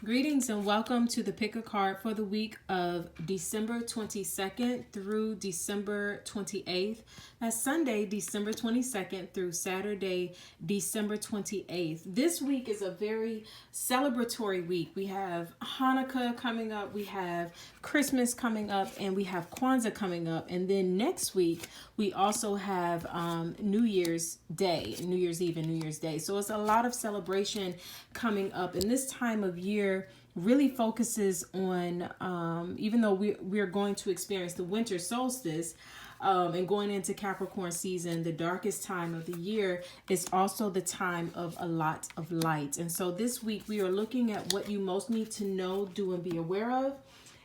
Greetings and welcome to the Pick a Card for the week of December 22nd through December 28th. That's Sunday, December 22nd through Saturday, December 28th. This week is a very celebratory week. We have Hanukkah coming up, we have Christmas coming up, and we have Kwanzaa coming up. And then next week, we also have New Year's Day, New Year's Eve and New Year's Day. So it's a lot of celebration coming up. And this time of year really focuses on, even though we're going to experience the winter solstice, and going into Capricorn season, the darkest time of the year is also the time of a lot of light. And so this week we are looking at what you most need to know, do, and be aware of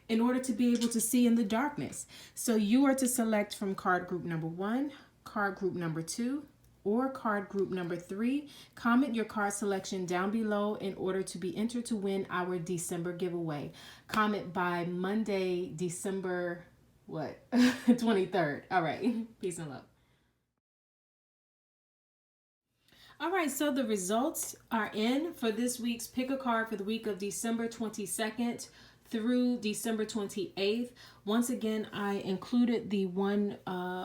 in order to be able to see in the darkness. So you are to select from card group number 1, card group number 2, or card group number 3. Comment your card selection down below in order to be entered to win our December giveaway. Comment by Monday, December 23rd. All right. Peace and love. All right, so the results are in for this week's Pick a Card for the week of December 22nd through December 28th. Once again, I included the 1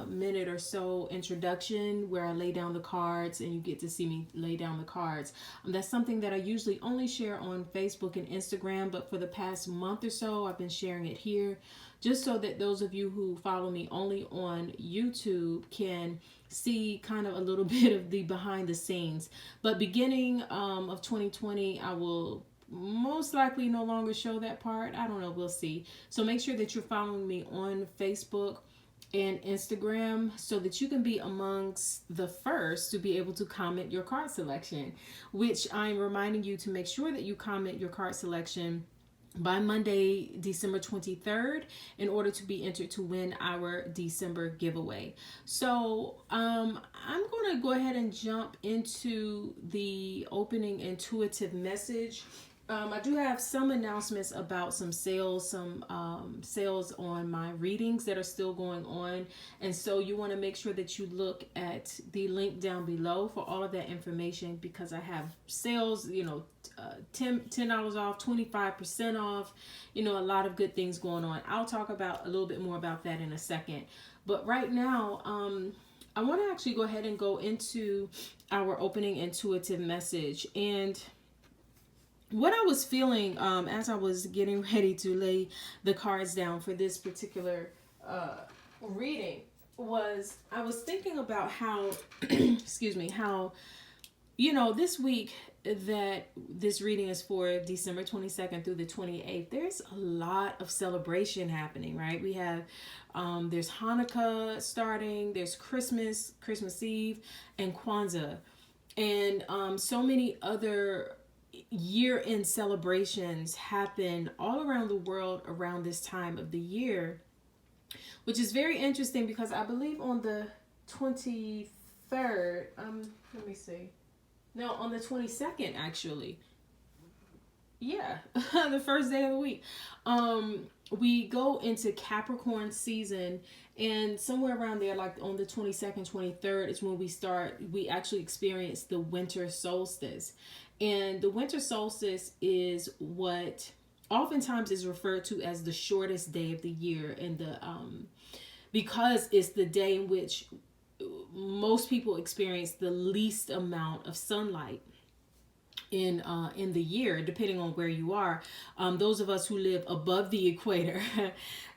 minute or so introduction where I lay down the cards and you get to see me lay down the cards. That's something that I usually only share on Facebook and Instagram, but for the past month or so, I've been sharing it here just so that those of you who follow me only on YouTube can see kind of a little bit of the behind the scenes. But beginning of 2020, I will most likely no longer show that part. I don't know, we'll see. So make sure that you're following me on Facebook and Instagram so that you can be amongst the first to be able to comment your card selection, which I'm reminding you to make sure that you comment your card selection by Monday, December 23rd, in order to be entered to win our December giveaway. So I'm going to go ahead and jump into the opening intuitive message. I do have some announcements about some sales on my readings that are still going on. And so you want to make sure that you look at the link down below for all of that information, because I have sales, $10 off, 25% off, a lot of good things going on. I'll talk about a little bit more about that in a second. But right now, I want to actually go ahead and go into our opening intuitive message. And what I was feeling as I was getting ready to lay the cards down for this particular reading was I was thinking about how, how, this week that this reading is for December 22nd through the 28th, there's a lot of celebration happening, right? We have, there's Hanukkah starting, there's Christmas Eve, and Kwanzaa, and so many other year-end celebrations happen all around the world around this time of the year, which is very interesting because I believe on the 23rd, let me see, no, on the 22nd actually, yeah, the first day of the week, we go into Capricorn season, and somewhere around there, like on the 22nd, 23rd is when we actually experience the winter solstice. And the winter solstice is what oftentimes is referred to as the shortest day of the year, and because it's the day in which most people experience the least amount of sunlight in the year, depending on where you are. Those of us who live above the equator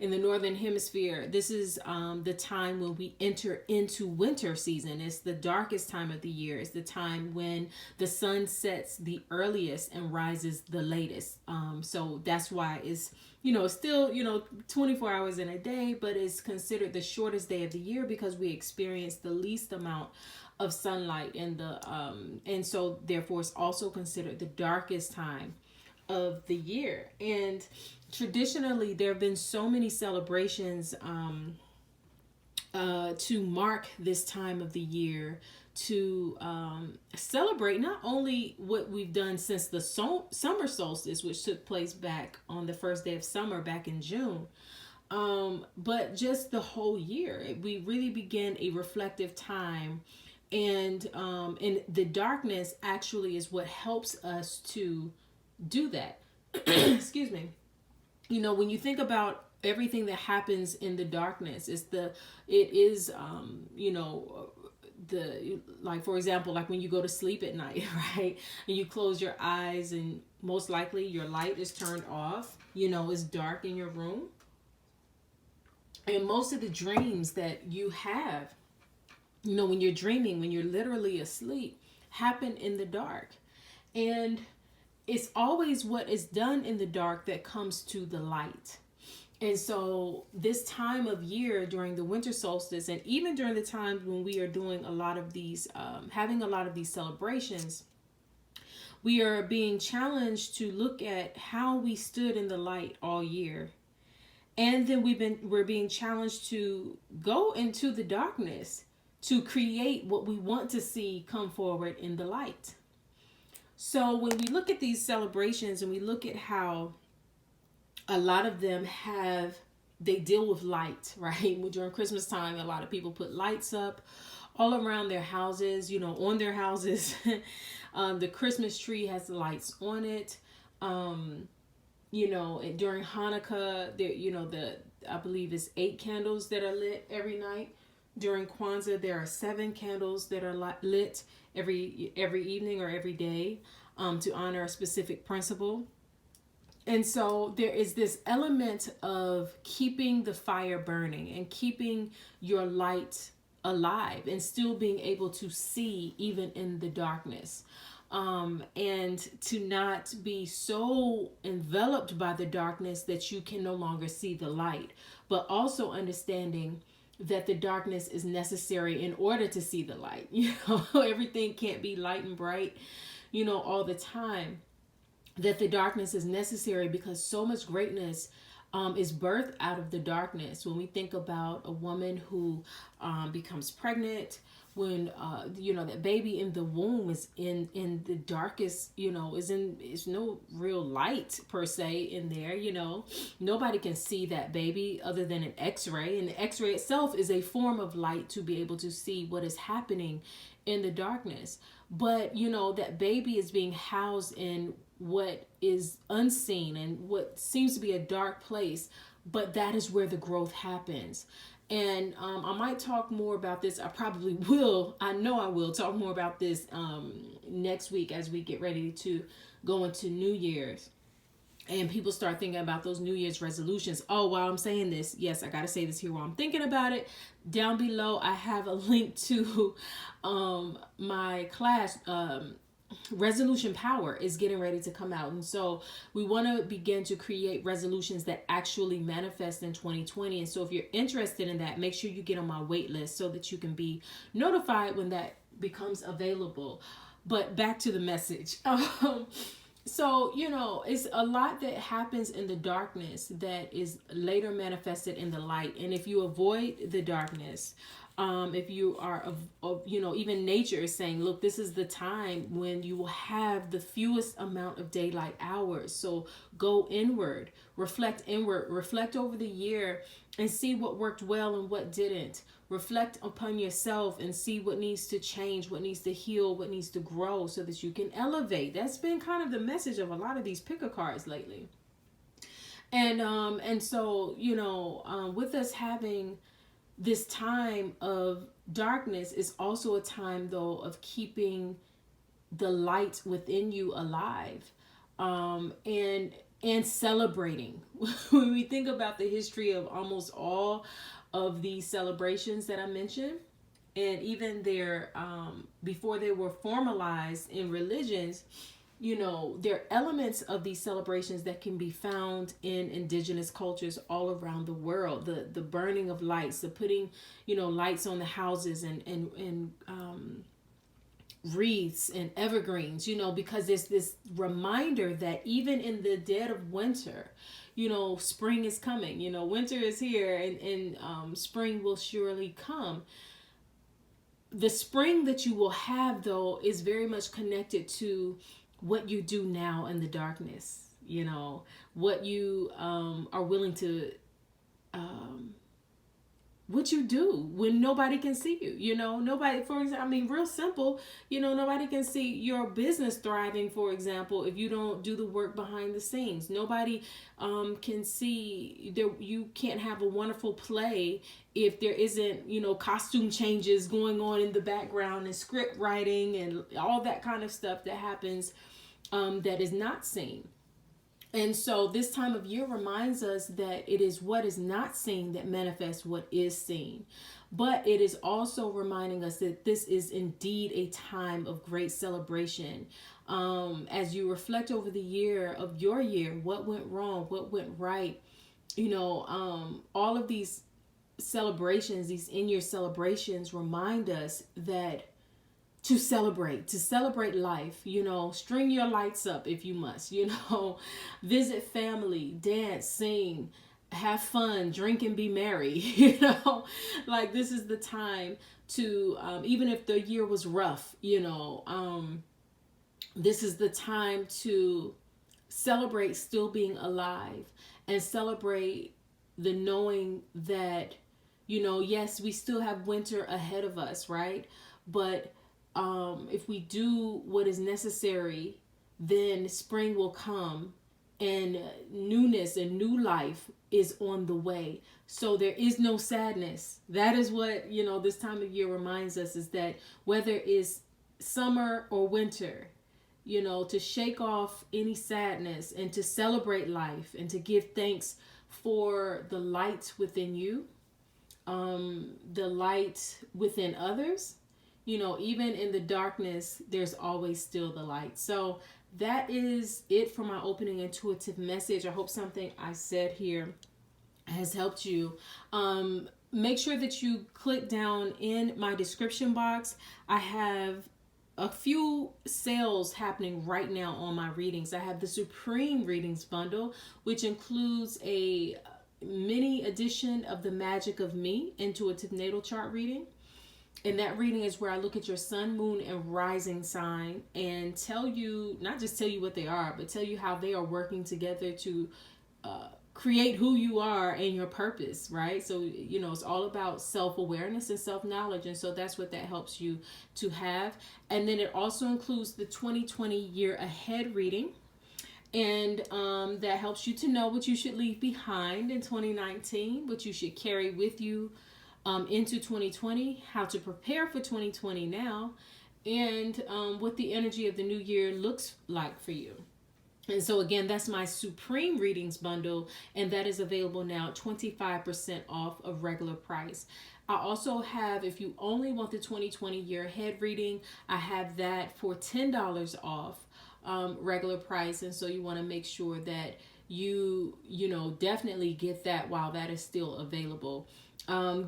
in the northern hemisphere, this is the time when we enter into winter season. It's the darkest time of the year. It's the time when the sun sets the earliest and rises the latest. So that's why it's still 24 hours in a day, but it's considered the shortest day of the year because we experience the least amount of sunlight and so therefore it's also considered the darkest time of the year. And traditionally there have been so many celebrations to mark this time of the year, to celebrate not only what we've done since the summer solstice, which took place back on the first day of summer back in June, but just the whole year. We really begin a reflective time. And the darkness actually is what helps us to do that. excuse me, you know, when you think about everything that happens in the darkness, it is, you know, the, like, for example, like when you go to sleep at night, right, and you close your eyes, and most likely your light is turned off, you know, it's dark in your room, and most of the dreams that you have, you know, when you're dreaming, when you're literally asleep, happen in the dark. And it's always what is done in the dark that comes to the light. And so this time of year during the winter solstice, and even during the times when we are doing a lot of these, having a lot of these celebrations, we are being challenged to look at how we stood in the light all year. And then we're being challenged to go into the darkness to create what we want to see come forward in the light. So when we look at these celebrations and we look at how a lot of them they deal with light, right? During Christmas time, a lot of people put lights up all around their houses, you know, on their houses. The Christmas tree has the lights on it. You know, during Hanukkah, there, you know, I believe it's 8 candles that are lit every night. During Kwanzaa, there are 7 candles that are lit every evening or every day, to honor a specific principle. And so there is this element of keeping the fire burning and keeping your light alive and still being able to see even in the darkness. And to not be so enveloped by the darkness that you can no longer see the light, but also understanding that the darkness is necessary in order to see the light. You know, everything can't be light and bright, you know, all the time. That the darkness is necessary because so much greatness is birthed out of the darkness. When we think about a woman who becomes pregnant, when you know, that baby in the womb is in the darkest, you know, is no real light per se in there. You know, nobody can see that baby other than an X-ray, and the X-ray itself is a form of light to be able to see what is happening in the darkness. But you know, that baby is being housed in what is unseen and what seems to be a dark place, but that is where the growth happens. And I might talk more about this. I probably will. I know I will talk more about this next week as we get ready to go into New Year's. And people start thinking about those New Year's resolutions. Oh, while I'm saying this, yes, I got to say this here while I'm thinking about it. Down below, I have a link to my class, Resolution Power is getting ready to come out. And so we want to begin to create resolutions that actually manifest in 2020. And so if you're interested in that, make sure you get on my wait list so that you can be notified when that becomes available. But back to the message. So, you know, it's a lot that happens in the darkness that is later manifested in the light. And if you avoid the darkness, if you are, you know, even nature is saying, look, this is the time when you will have the fewest amount of daylight hours. So go inward, reflect over the year and see what worked well and what didn't. Reflect upon yourself and see what needs to change, what needs to heal, what needs to grow so that you can elevate. That's been kind of the message of a lot of these picker cards lately. And so, you know, with us having this time of darkness is also a time, though, of keeping the light within you alive, and celebrating. When we think about the history of almost all of these celebrations that I mentioned, and even their before they were formalized in religions, you know, there are elements of these celebrations that can be found in indigenous cultures all around the world. The burning of lights, the putting, you know, lights on the houses and wreaths and evergreens, you know, because there's this reminder that even in the dead of winter, you know, spring is coming. You know, winter is here, and spring will surely come. The spring that you will have, though, is very much connected to what you do now in the darkness, you know, what you are willing to what you do when nobody can see you. Nobody, for example, I mean, real simple, nobody can see your business thriving, for example, if you don't do the work behind the scenes. Nobody can see there. You can't have a wonderful play if there isn't, costume changes going on in the background and script writing and all that kind of stuff that happens that is not seen. And so this time of year reminds us that it is what is not seen that manifests what is seen. But it is also reminding us that this is indeed a time of great celebration. As you reflect over the year of your year, what went wrong, what went right, all of these celebrations, these in-year celebrations remind us that to celebrate life, string your lights up if you must, visit family, dance, sing, have fun, drink and be merry, like this is the time to, even if the year was rough, this is the time to celebrate still being alive and celebrate the knowing that, yes, we still have winter ahead of us, right? But if we do what is necessary, then spring will come and newness and new life is on the way. So there is no sadness. That is what, this time of year reminds us, is that whether it's summer or winter, to shake off any sadness and to celebrate life and to give thanks for the light within you, the light within others. Even in the darkness, there's always still the light. So that is it for my opening intuitive message. I hope something I said here has helped you. Make sure that you click down in my description box. I have a few sales happening right now on my readings. I have the Supreme Readings Bundle, which includes a mini edition of The Magic of Me Intuitive Natal Chart reading. And that reading is where I look at your sun, moon, and rising sign and tell you, not just tell you what they are, but tell you how they are working together to create who you are and your purpose, right? So, it's all about self-awareness and self-knowledge. And so that's what that helps you to have. And then it also includes the 2020 year ahead reading. And that helps you to know what you should leave behind in 2019, what you should carry with you into 2020, how to prepare for 2020 now, and what the energy of the new year looks like for you. And so again, that's my Supreme Readings Bundle, and that is available now at 25% off of regular price. I also have, if you only want the 2020 year ahead reading, I have that for $10 off regular price. And so you want to make sure that you definitely get that while that is still available.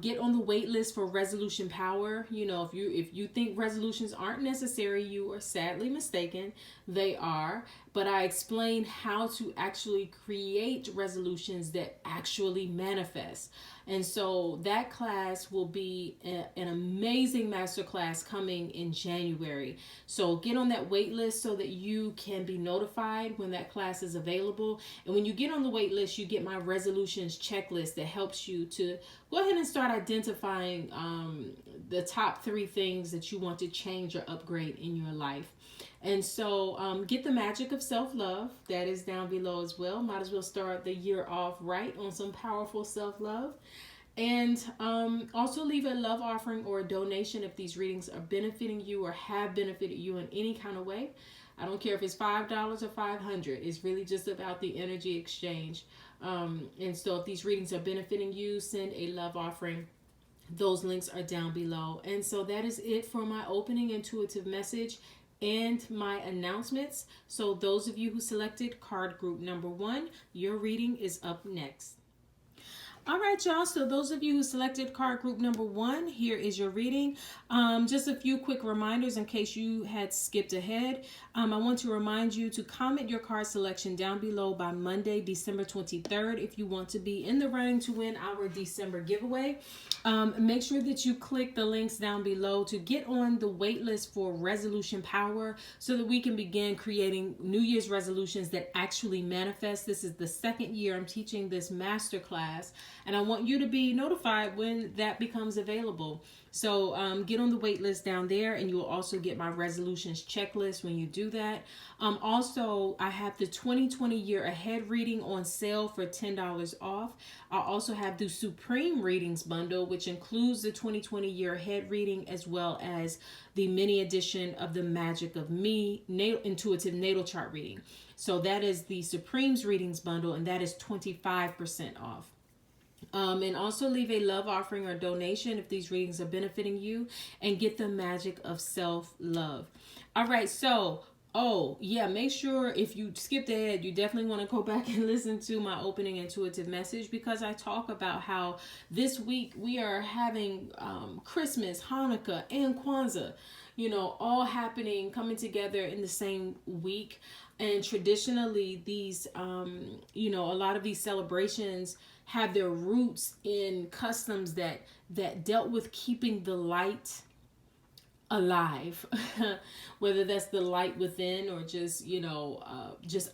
Get on the wait list for Resolution Power. If you think resolutions aren't necessary, you are sadly mistaken. They are. But I explain how to actually create resolutions that actually manifest. And so that class will be an amazing masterclass coming in January. So get on that wait list so that you can be notified when that class is available. And when you get on the wait list, you get my resolutions checklist that helps you to go ahead and start identifying the top 3 things that you want to change or upgrade in your life. And so get the magic of self-love. That is down below as well. Might as well start the year off right on some powerful self-love. And also leave a love offering or a donation if these readings are benefiting you or have benefited you in any kind of way. I don't care if it's $5 or $500. It's really just about the energy exchange. And so if these readings are benefiting you, send a love offering. Those links are down below. And so that is it for my opening intuitive message and my announcements. So those of you who selected card group number 1, your reading is up next. All right, y'all. So those of you who selected card group number 1, here is your reading. Just a few quick reminders in case you had skipped ahead. I want to remind you to comment your card selection down below by Monday, December 23rd, if you want to be in the running to win our December giveaway. Make sure that you click the links down below to get on the wait list for Resolution Power so that we can begin creating New Year's resolutions that actually manifest. This is the second year I'm teaching this masterclass. And I want you to be notified when that becomes available. So get on the wait list down there, and you will also get my resolutions checklist when you do that. Also, I have the 2020 year ahead reading on sale for $10 off. I also have the Supreme Readings bundle, which includes the 2020 year ahead reading as well as the mini edition of the Magic of Me intuitive natal chart reading. So that is the Supremes Readings bundle, and that is 25% off. And also leave a love offering or donation if these readings are benefiting you, and get the magic of self-love. All right, so make sure if you skipped ahead, you definitely want to go back and listen to my opening intuitive message, because I talk about how this week we are having Christmas, Hanukkah, and Kwanzaa, all happening, coming together in the same week. And traditionally, these, a lot of these celebrations have their roots in customs that dealt with keeping the light alive, whether that's the light within or just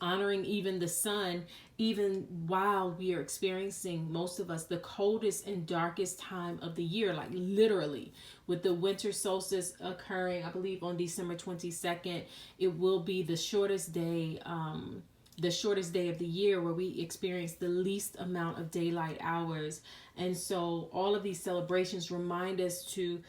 honoring even the sun, even while we are experiencing, most of us, the coldest and darkest time of the year, like literally, with the winter solstice occurring, I believe on December 22nd. It will be the shortest day of the year, where we experience the least amount of daylight hours. And so all of these celebrations remind us to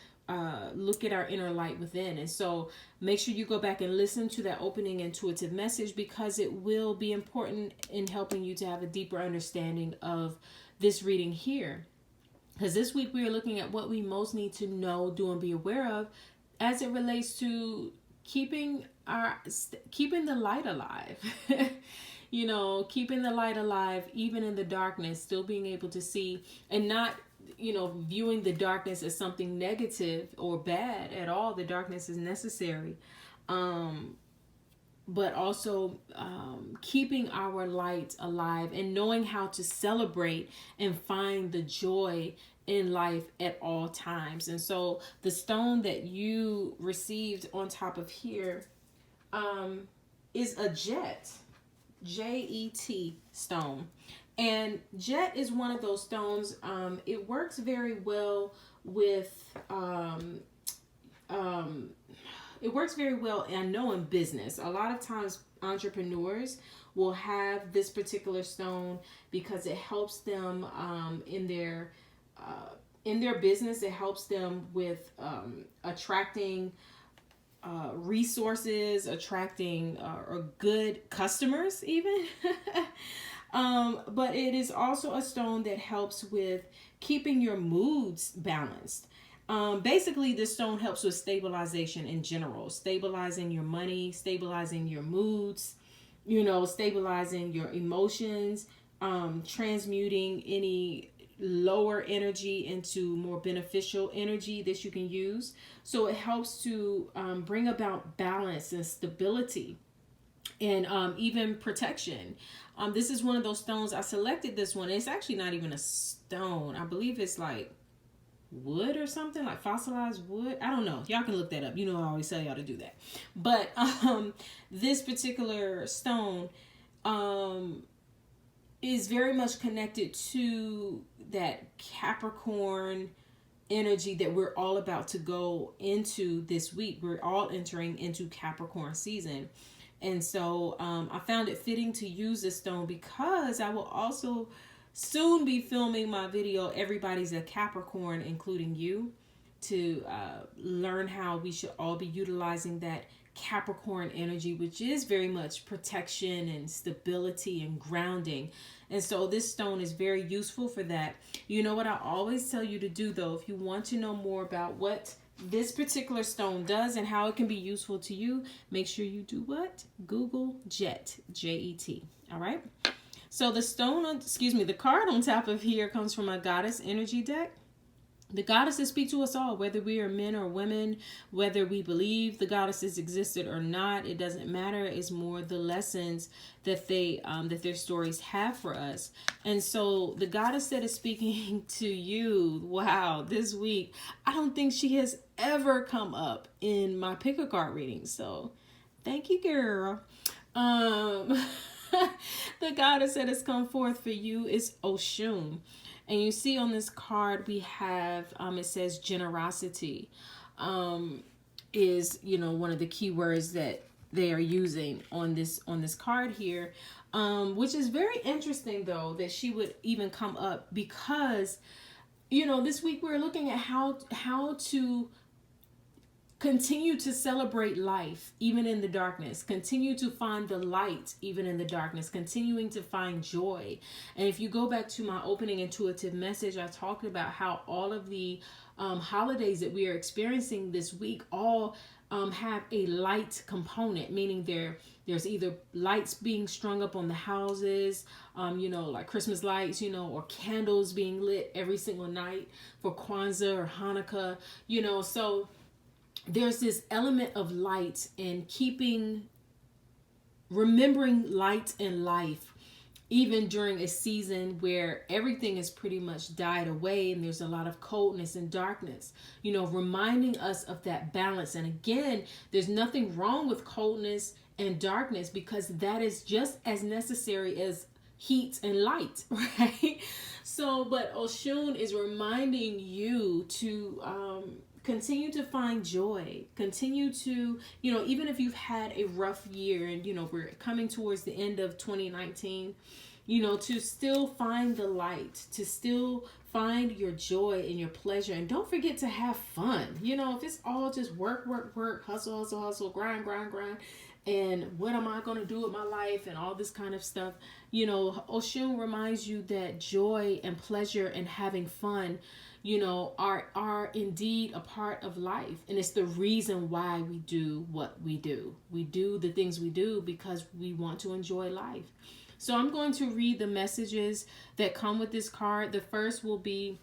look at our inner light within. And so make sure you go back and listen to that opening intuitive message, because it will be important in helping you to have a deeper understanding of this reading here. Because this week we are looking at what we most need to know, do, and be aware of as it relates to keeping the light alive. Keeping the light alive even in the darkness, still being able to see, and not viewing the darkness as something negative or bad at all. The darkness is necessary, but also keeping our light alive and knowing how to celebrate and find the joy in life at all times. And so the stone that you received on top of here is a jet stone. And jet is one of those stones. It works very well with it works very well, and I know in business, a lot of times entrepreneurs will have this particular stone because it helps them in their business. It helps them with attracting resources, attracting or good customers even. But it is also a stone that helps with keeping your moods balanced. Basically, this stone helps with stabilization in general, stabilizing your money, stabilizing your moods, stabilizing your emotions, transmuting any lower energy into more beneficial energy that you can use. So it helps to bring about balance and stability, and even protection. This is one of those stones. I selected this one. It's actually not even a stone. I believe it's like wood or something, like fossilized wood. I don't know. Y'all can look that up. I always tell y'all to do that. But this particular stone is very much connected to that Capricorn energy that we're all about to go into this week. We're all entering into Capricorn season. And so I found it fitting to use this stone, because I will also soon be filming my video, Everybody's a Capricorn, including you, to learn how we should all be utilizing that Capricorn energy, which is very much protection and stability and grounding. And so this stone is very useful for that. You know what I always tell you to do, though, if you want to know more about what this particular stone does and how it can be useful to you, make sure you do what? Google Jet, J-E-T. All right. So the card on top of here comes from a goddess energy deck. The goddesses speak to us all, whether we are men or women, whether we believe the goddesses existed or not. It doesn't matter. It's more the lessons that that their stories have for us. And so the goddess that is speaking to you, wow, this week, I don't think she has ever come up in my pick a card reading. So thank you, girl. The goddess that has come forth for you is Oshun. And you see on this card we have it says generosity is, one of the key words that they are using on this card here, which is very interesting though that she would even come up, because this week we're looking at how to continue to celebrate life even in the darkness, continue to find the light even in the darkness, continuing to find joy. And if you go back to my opening intuitive message, I talked about how all of the holidays that we are experiencing this week all have a light component, meaning there's either lights being strung up on the houses, like Christmas lights, or candles being lit every single night for Kwanzaa or Hanukkah, so there's this element of light and remembering light in life, even during a season where everything is pretty much died away and there's a lot of coldness and darkness, reminding us of that balance. And again, there's nothing wrong with coldness and darkness, because that is just as necessary as heat and light, right? So, but Oshun is reminding you to continue to find joy, continue to, even if you've had a rough year and, we're coming towards the end of 2019, to still find the light, to still find your joy and your pleasure. And don't forget to have fun. If it's all just work, hustle, grind, and what am I going to do with my life and all this kind of stuff, Oshun reminds you that joy and pleasure and having fun, are indeed a part of life. And it's the reason why we do what we do. We do the things we do because we want to enjoy life. So I'm going to read the messages that come with this card. The first will be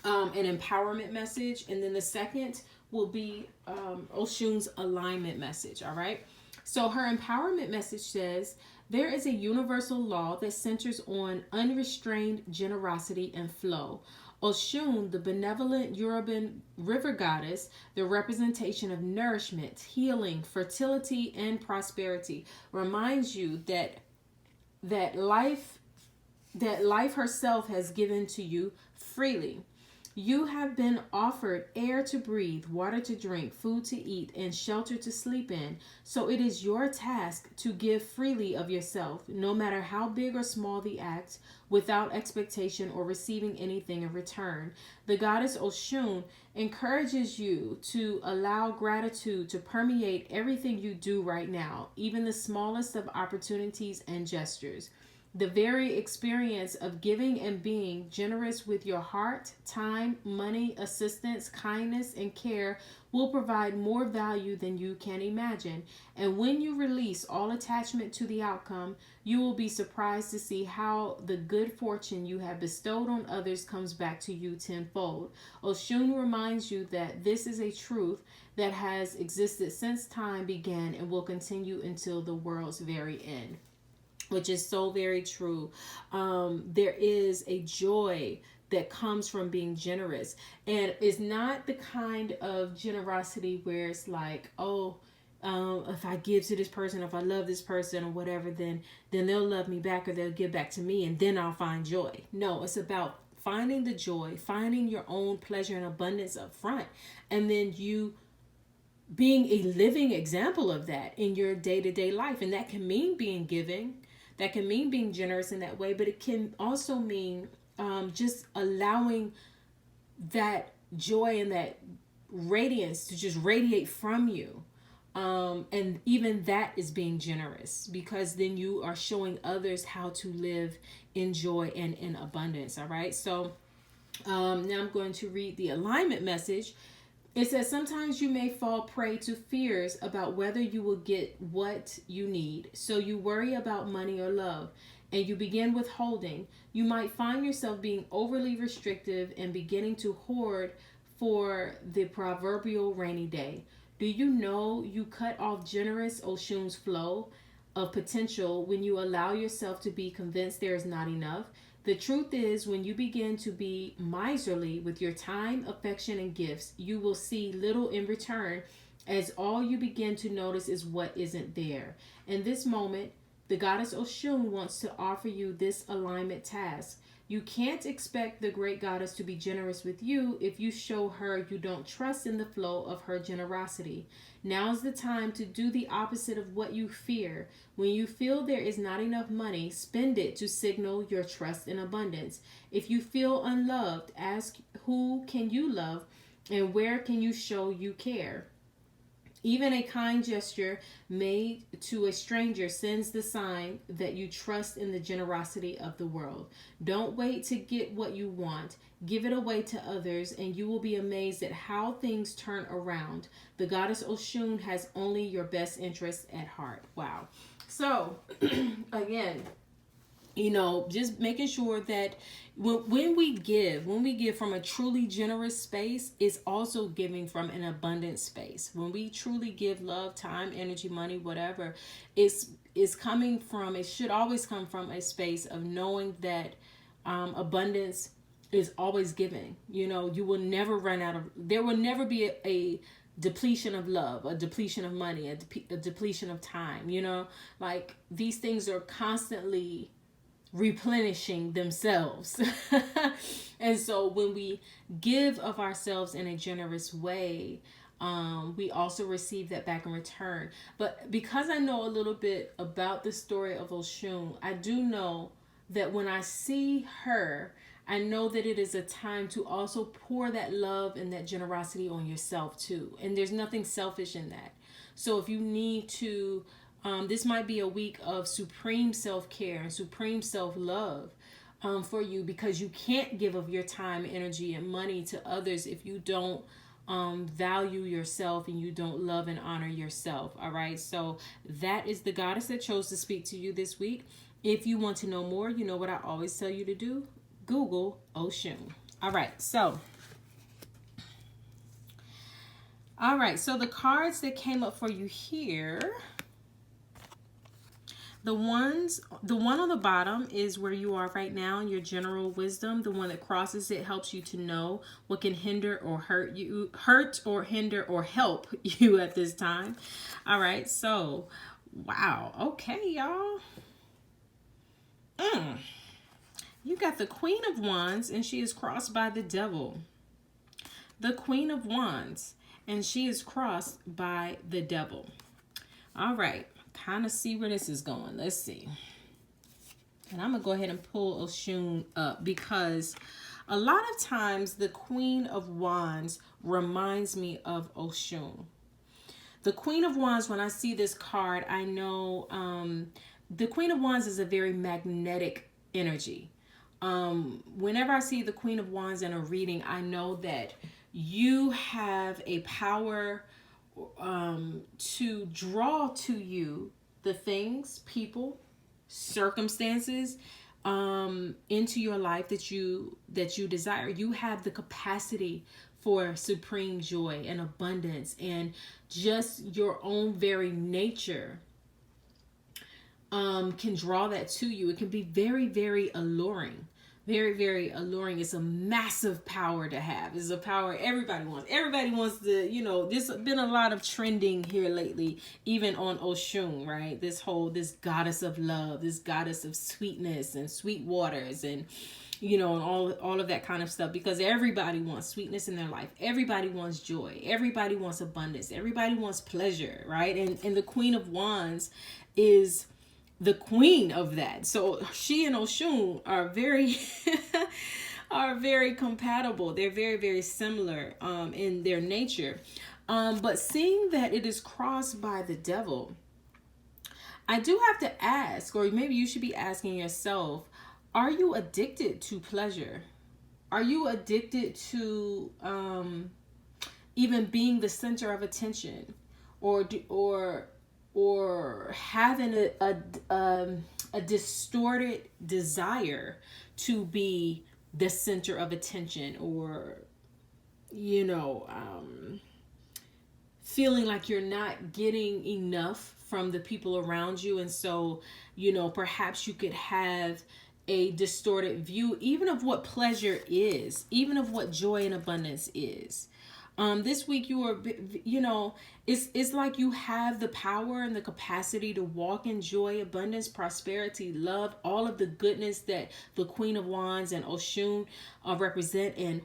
an empowerment message, and then the second will be Oshun's alignment message. All right. So her empowerment message says, there is a universal law that centers on unrestrained generosity and flow. Oshun, the benevolent Yoruba river goddess, the representation of nourishment, healing, fertility, and prosperity, reminds you that life herself has given to you freely. You have been offered air to breathe, water to drink, food to eat, and shelter to sleep in. So it is your task to give freely of yourself, no matter how big or small the act, without expectation or receiving anything in return. The goddess Oshun encourages you to allow gratitude to permeate everything you do right now, even the smallest of opportunities and gestures. The very experience of giving and being generous with your heart, time, money, assistance, kindness, and care will provide more value than you can imagine. And when you release all attachment to the outcome, you will be surprised to see how the good fortune you have bestowed on others comes back to you tenfold. Oshun reminds you that this is a truth that has existed since time began and will continue until the world's very end. Which is so very true. There is a joy that comes from being generous. And it's not the kind of generosity where it's like, if I give to this person, if I love this person or whatever, then they'll love me back or they'll give back to me and then I'll find joy. No, it's about finding the joy, finding your own pleasure and abundance up front. And then you being a living example of that in your day-to-day life. And that can mean being giving. That can mean being generous in that way, but it can also mean just allowing that joy and that radiance to just radiate from you. And even that is being generous, because then you are showing others how to live in joy and in abundance. All right. So now I'm going to read the alignment message. It says, sometimes you may fall prey to fears about whether you will get what you need. So you worry about money or love, and you begin withholding. You might find yourself being overly restrictive and beginning to hoard for the proverbial rainy day. Do you know you cut off generous Oshun's flow of potential when you allow yourself to be convinced there is not enough? The truth is, when you begin to be miserly with your time, affection, and gifts, you will see little in return, as all you begin to notice is what isn't there. In this moment, the goddess Oshun wants to offer you this alignment task. You can't expect the great goddess to be generous with you if you show her you don't trust in the flow of her generosity. Now's the time to do the opposite of what you fear. When you feel there is not enough money, spend it to signal your trust in abundance. If you feel unloved, ask who can you love and where can you show you care. Even a kind gesture made to a stranger sends the sign that you trust in the generosity of the world. Don't wait to get what you want. Give it away to others, and you will be amazed at how things turn around. The goddess Oshun has only your best interests at heart. Wow. So, again, just making sure that when we give from a truly generous space, it's also giving from an abundant space. When we truly give love, time, energy, money, whatever, it should always come from a space of knowing that abundance is always giving. You will never run out of, there will never be a depletion of love, a depletion of money, a depletion of time. Like these things are constantly replenishing themselves. And so when we give of ourselves in a generous way, we also receive that back in return. But because I know a little bit about the story of Oshun, I do know that when I see her, I know that it is a time to also pour that love and that generosity on yourself too. And there's nothing selfish in that. So if you need to, this might be a week of supreme self-care and supreme self-love for you, because you can't give of your time, energy, and money to others if you don't value yourself and you don't love and honor yourself. All right. So that is the goddess that chose to speak to you this week. If you want to know more, you know what I always tell you to do. Google Oshun. All right. So the cards that came up for you here. The one on the bottom is where you are right now in your general wisdom. The one that crosses it helps you to know what can hinder or hurt or hinder or help you at this time. All right, so wow. Okay, y'all. You got the Queen of Wands, and she is crossed by the Devil. The Queen of Wands, and she is crossed by the Devil. All right. Kind of see where this is going. Let's see. And I'm going to go ahead and pull Oshun up, because a lot of times the Queen of Wands reminds me of Oshun. The Queen of Wands, when I see this card, I know the Queen of Wands is a very magnetic energy. Whenever I see the Queen of Wands in a reading, I know that you have a power to draw to you the things, people, circumstances into your life that you desire. You have the capacity for supreme joy and abundance, and just your own very nature can draw that to you. It can be very, very alluring. Very, very alluring. It's a massive power to have. It's a power everybody wants. Everybody wants to, there's been a lot of trending here lately, even on Oshun, right? This goddess of love, this goddess of sweetness and sweet waters and, and all of that kind of stuff, because everybody wants sweetness in their life. Everybody wants joy. Everybody wants abundance. Everybody wants pleasure, right? And the Queen of Wands is the queen of that. So she and Oshun are very very compatible. They're very, very similar in their nature. But seeing that it is crossed by the Devil, I do have to ask, or maybe you should be asking yourself, are you addicted to pleasure? Are you addicted to even being the center of attention, or having a distorted desire to be the center of attention, or feeling like you're not getting enough from the people around you, and so perhaps you could have a distorted view even of what pleasure is, even of what joy and abundance is. This week you are, it's like you have the power and the capacity to walk in joy, abundance, prosperity, love, all of the goodness that the Queen of Wands and Oshun represent, and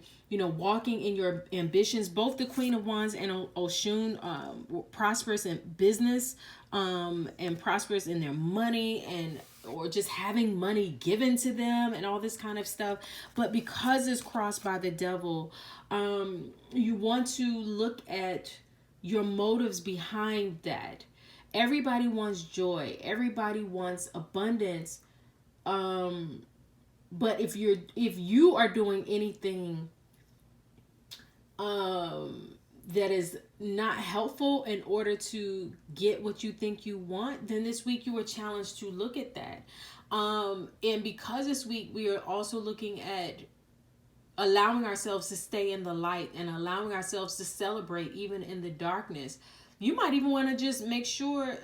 walking in your ambitions. Both the Queen of Wands and Oshun prosperous in business, and prosperous in their money, and or just having money given to them and all this kind of stuff. But because it's crossed by the devil, you want to look at your motives behind that. Everybody wants joy, everybody wants abundance, but if you are doing anything that is not helpful in order to get what you think you want, then this week you are challenged to look at that. And because this week we are also looking at allowing ourselves to stay in the light and allowing ourselves to celebrate even in the darkness. You might even want to just make sure,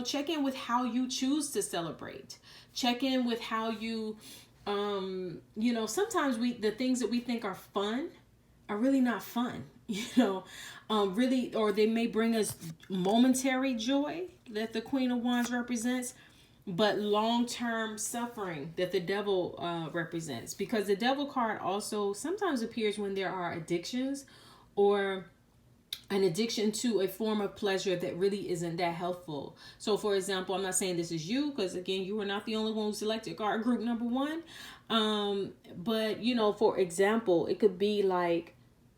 check in with how you choose to celebrate. Check in with how you, sometimes the things that we think are fun are really not fun, really, or they may bring us momentary joy that the Queen of Wands represents, but long-term suffering that the devil represents. Because the devil card also sometimes appears when there are addictions, or an addiction to a form of pleasure that really isn't that helpful. So for example, I'm not saying this is you, because again, you are not the only one who selected card group number 1. But for example, it could be like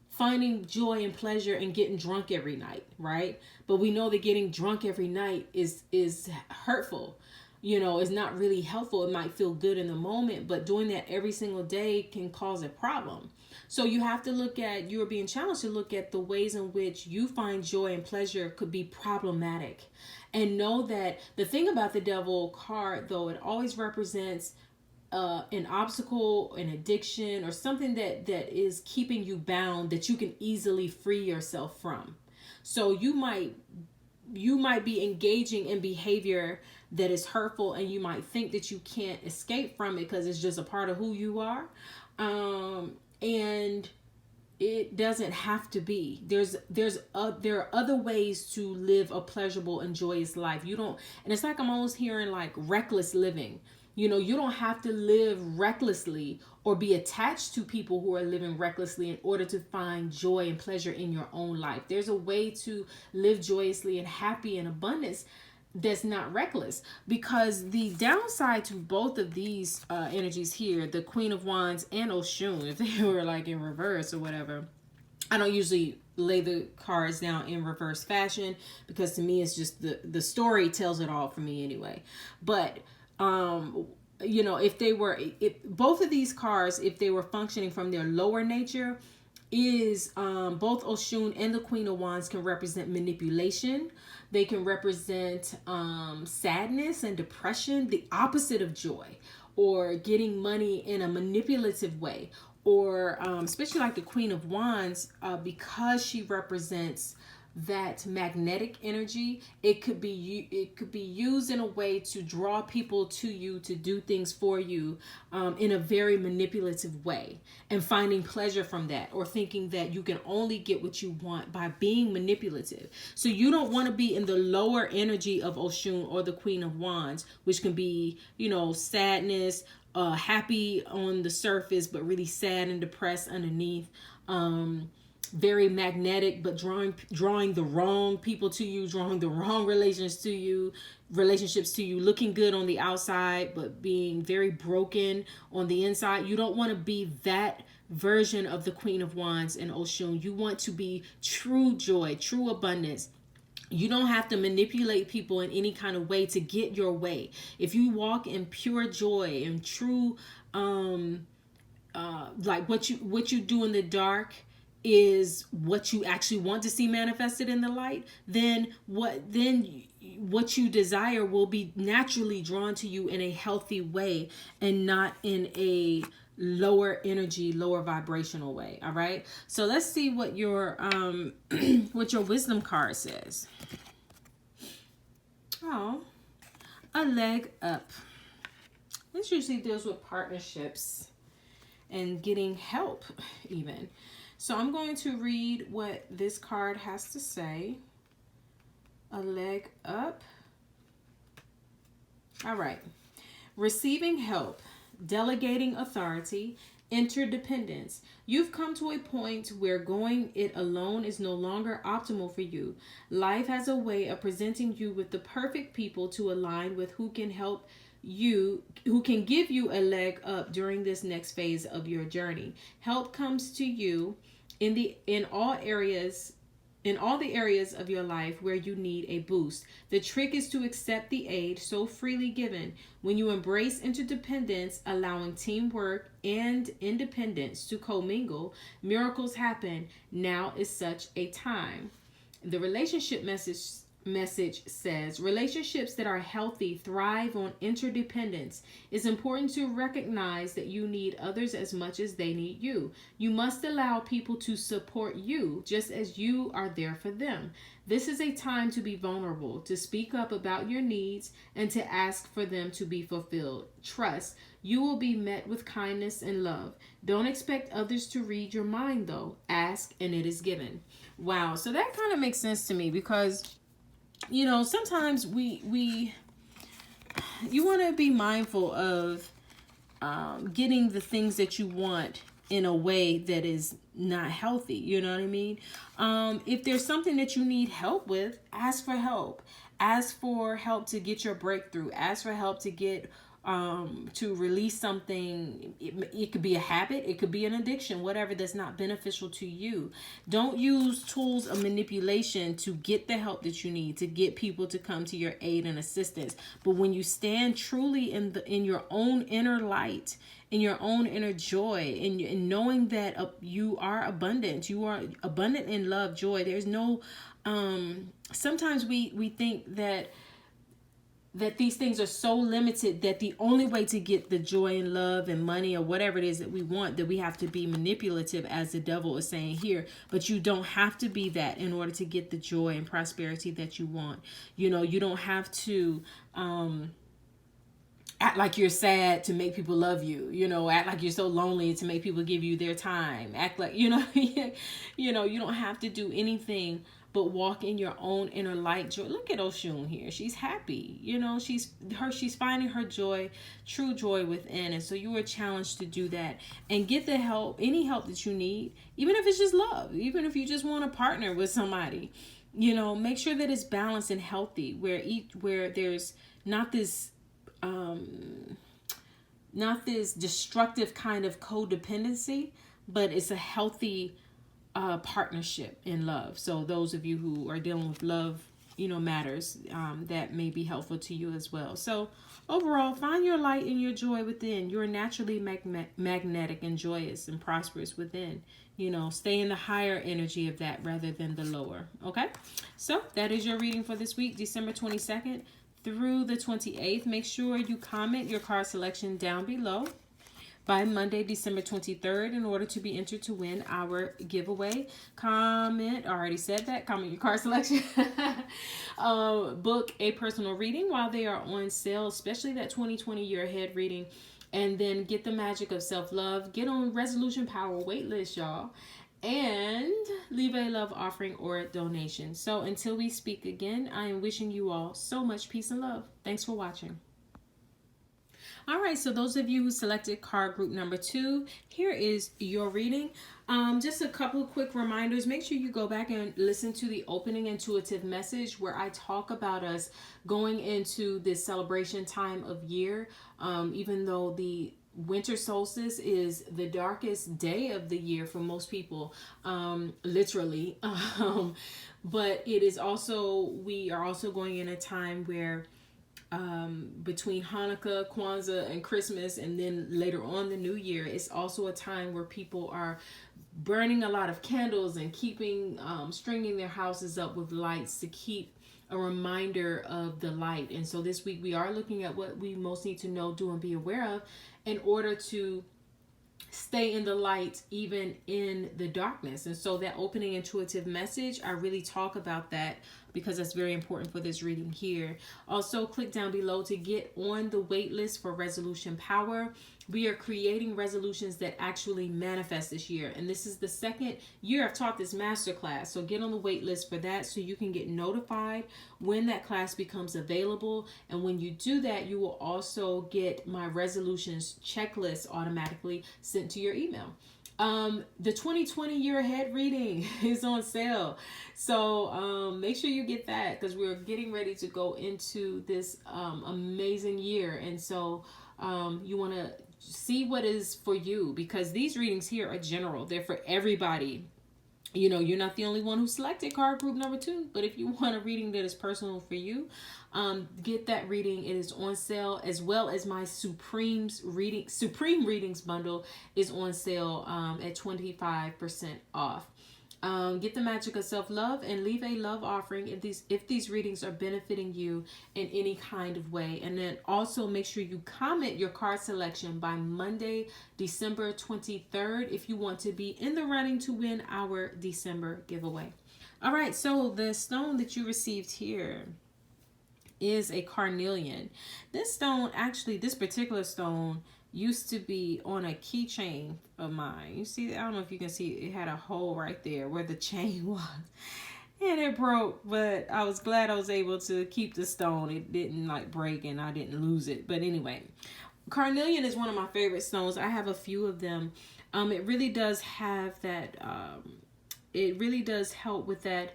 finding joy and pleasure in getting drunk every night, right? But we know that getting drunk every night is hurtful. Is not really helpful. It might feel good in the moment, but doing that every single day can cause a problem. So you have to you're being challenged to look at the ways in which you find joy and pleasure could be problematic. And know that the thing about the devil card, though, it always represents an obstacle, an addiction, or something that is keeping you bound that you can easily free yourself from. So you might be engaging in behavior that is hurtful, and you might think that you can't escape from it because it's just a part of who you are. And it doesn't have to be. There are other ways to live a pleasurable and joyous life. And it's like I'm almost hearing like reckless living. You don't have to live recklessly or be attached to people who are living recklessly in order to find joy and pleasure in your own life. There's a way to live joyously and happy and abundance that's not reckless. Because the downside to both of these energies here, the Queen of Wands and Oshun, if they were like in reverse or whatever, I don't usually lay the cards down in reverse fashion, because to me it's just the story tells it all for me anyway. But if both of these cards, if they were functioning from their lower nature, is both Oshun and the Queen of Wands can represent manipulation. They can represent sadness and depression, the opposite of joy, or getting money in a manipulative way, or especially like the Queen of Wands, because she represents that magnetic energy. It could be used in a way to draw people to you, to do things for you in a very manipulative way, and finding pleasure from that, or thinking that you can only get what you want by being manipulative. So you don't want to be in the lower energy of Oshun or the Queen of Wands, which can be sadness, happy on the surface but really sad and depressed underneath. Very magnetic, but drawing the wrong people to you, drawing the wrong relationships to you, looking good on the outside, but being very broken on the inside. You don't want to be that version of the Queen of Wands and Oshun. You want to be true joy, true abundance. You don't have to manipulate people in any kind of way to get your way. If you walk in pure joy and true, like what you do in the dark is what you actually want to see manifested in the light, then what you desire will be naturally drawn to you in a healthy way, and not in a lower energy, lower vibrational way. All right, so let's see what your what your wisdom card says. Oh, a leg up. This usually deals with partnerships and getting help even. So I'm going to read what this card has to say. A leg up. All right. Receiving help, delegating authority, interdependence. You've come to a point where going it alone is no longer optimal for you. Life has a way of presenting you with the perfect people to align with who can help you, who can give you a leg up during this next phase of your journey. Help comes to you in all the areas of your life where you need a boost. The trick is to accept the aid so freely given. When you embrace interdependence, allowing teamwork and independence to commingle, miracles happen. Now is such a time. The relationship message says relationships that are healthy thrive on interdependence. It's important to recognize that you need others as much as they need you. You must allow people to support you just as you are there for them. This is a time to be vulnerable, to speak up about your needs, and to ask for them to be fulfilled. Trust, you will be met with kindness and love. Don't expect others to read your mind though. Ask and it is given. Wow, so that kind of makes sense to me because sometimes you want to be mindful of getting the things that you want in a way that is not healthy. You know what I mean? If there's something that you need help with, ask for help. Ask for help to get your breakthrough. Ask for help to get to release something. It could be a habit, it could be an addiction, whatever that's not beneficial to you. Don't use tools of manipulation to get the help that you need, to get people to come to your aid and assistance. But when you stand truly in your own inner light, in your own inner joy, in knowing that you are abundant in love, joy. There's no sometimes we think that these things are so limited that the only way to get the joy and love and money or whatever it is that we want, that we have to be manipulative, as the devil is saying here. But you don't have to be that in order to get the joy and prosperity that you want. You don't have to act like you're sad to make people love you. Act like you're so lonely to make people give you their time. Act like, you don't have to do anything but walk in your own inner light joy. Look at Oshun here. She's happy. She's finding her joy, true joy within. And so you are challenged to do that and get the help, any help that you need, even if it's just love, even if you just want to partner with somebody. Make sure that it's balanced and healthy, where there's not this destructive kind of codependency, but it's a healthy partnership in love. So those of you who are dealing with love, matters, that may be helpful to you as well. So overall, find your light and your joy within. You're naturally magnetic and joyous and prosperous within. Stay in the higher energy of that rather than the lower. Okay, so that is your reading for this week, December 22nd through the 28th. Make sure you comment your card selection down below by Monday, December 23rd, in order to be entered to win our giveaway. Comment your card selection. Book a personal reading while they are on sale, especially that 2020 year ahead reading. And then get the magic of self-love. Get on Resolution Power waitlist, y'all. And leave a love offering or a donation. So until we speak again, I am wishing you all so much peace and love. Thanks for watching. All right, so those of you who selected card group number 2, here is your reading. Just a couple of quick reminders. Make sure you go back and listen to the opening intuitive message where I talk about us going into this celebration time of year. Even though the Winter Solstice is the darkest day of the year for most people, literally. But it is also, we are also going in a time where between Hanukkah, Kwanzaa, and Christmas, and then later on the New Year, it's also a time where people are burning a lot of candles and keeping, stringing their houses up with lights to keep a reminder of the light. And so this week we are looking at what we most need to know, do, and be aware of in order to stay in the light even in the darkness. And so that opening intuitive message, I really talk about that because that's very important for this reading here. Also, click down below to get on the wait list for Resolution Power. We are creating resolutions that actually manifest this year. And this is the second year I've taught this masterclass. So get on the wait list for that so you can get notified when that class becomes available. And when you do that, you will also get my resolutions checklist automatically sent to your email. The 2020 year ahead reading is on sale. So make sure you get that, because we're getting ready to go into this amazing year. And so you want to see what is for you, because these readings here are general. They're for everybody. You know, you're not the only one who selected card group number 2, but if you want a reading that is personal for you, get that reading. It is on sale, as well as my Supreme Readings bundle is on sale at 25% off. Get the magic of self-love and leave a love offering if these readings are benefiting you in any kind of way. And then also make sure you comment your card selection by Monday, December 23rd, if you want to be in the running to win our December giveaway. All right, so the stone that you received here is a carnelian. This stone, actually, this particular stone used to be on a keychain of mine. You see, I don't know if you can see, it had a hole right there where the chain was. And it broke, but I was glad I was able to keep the stone. It didn't like break and I didn't lose it. But anyway, carnelian is one of my favorite stones. I have a few of them. It really does have that, it really does help with that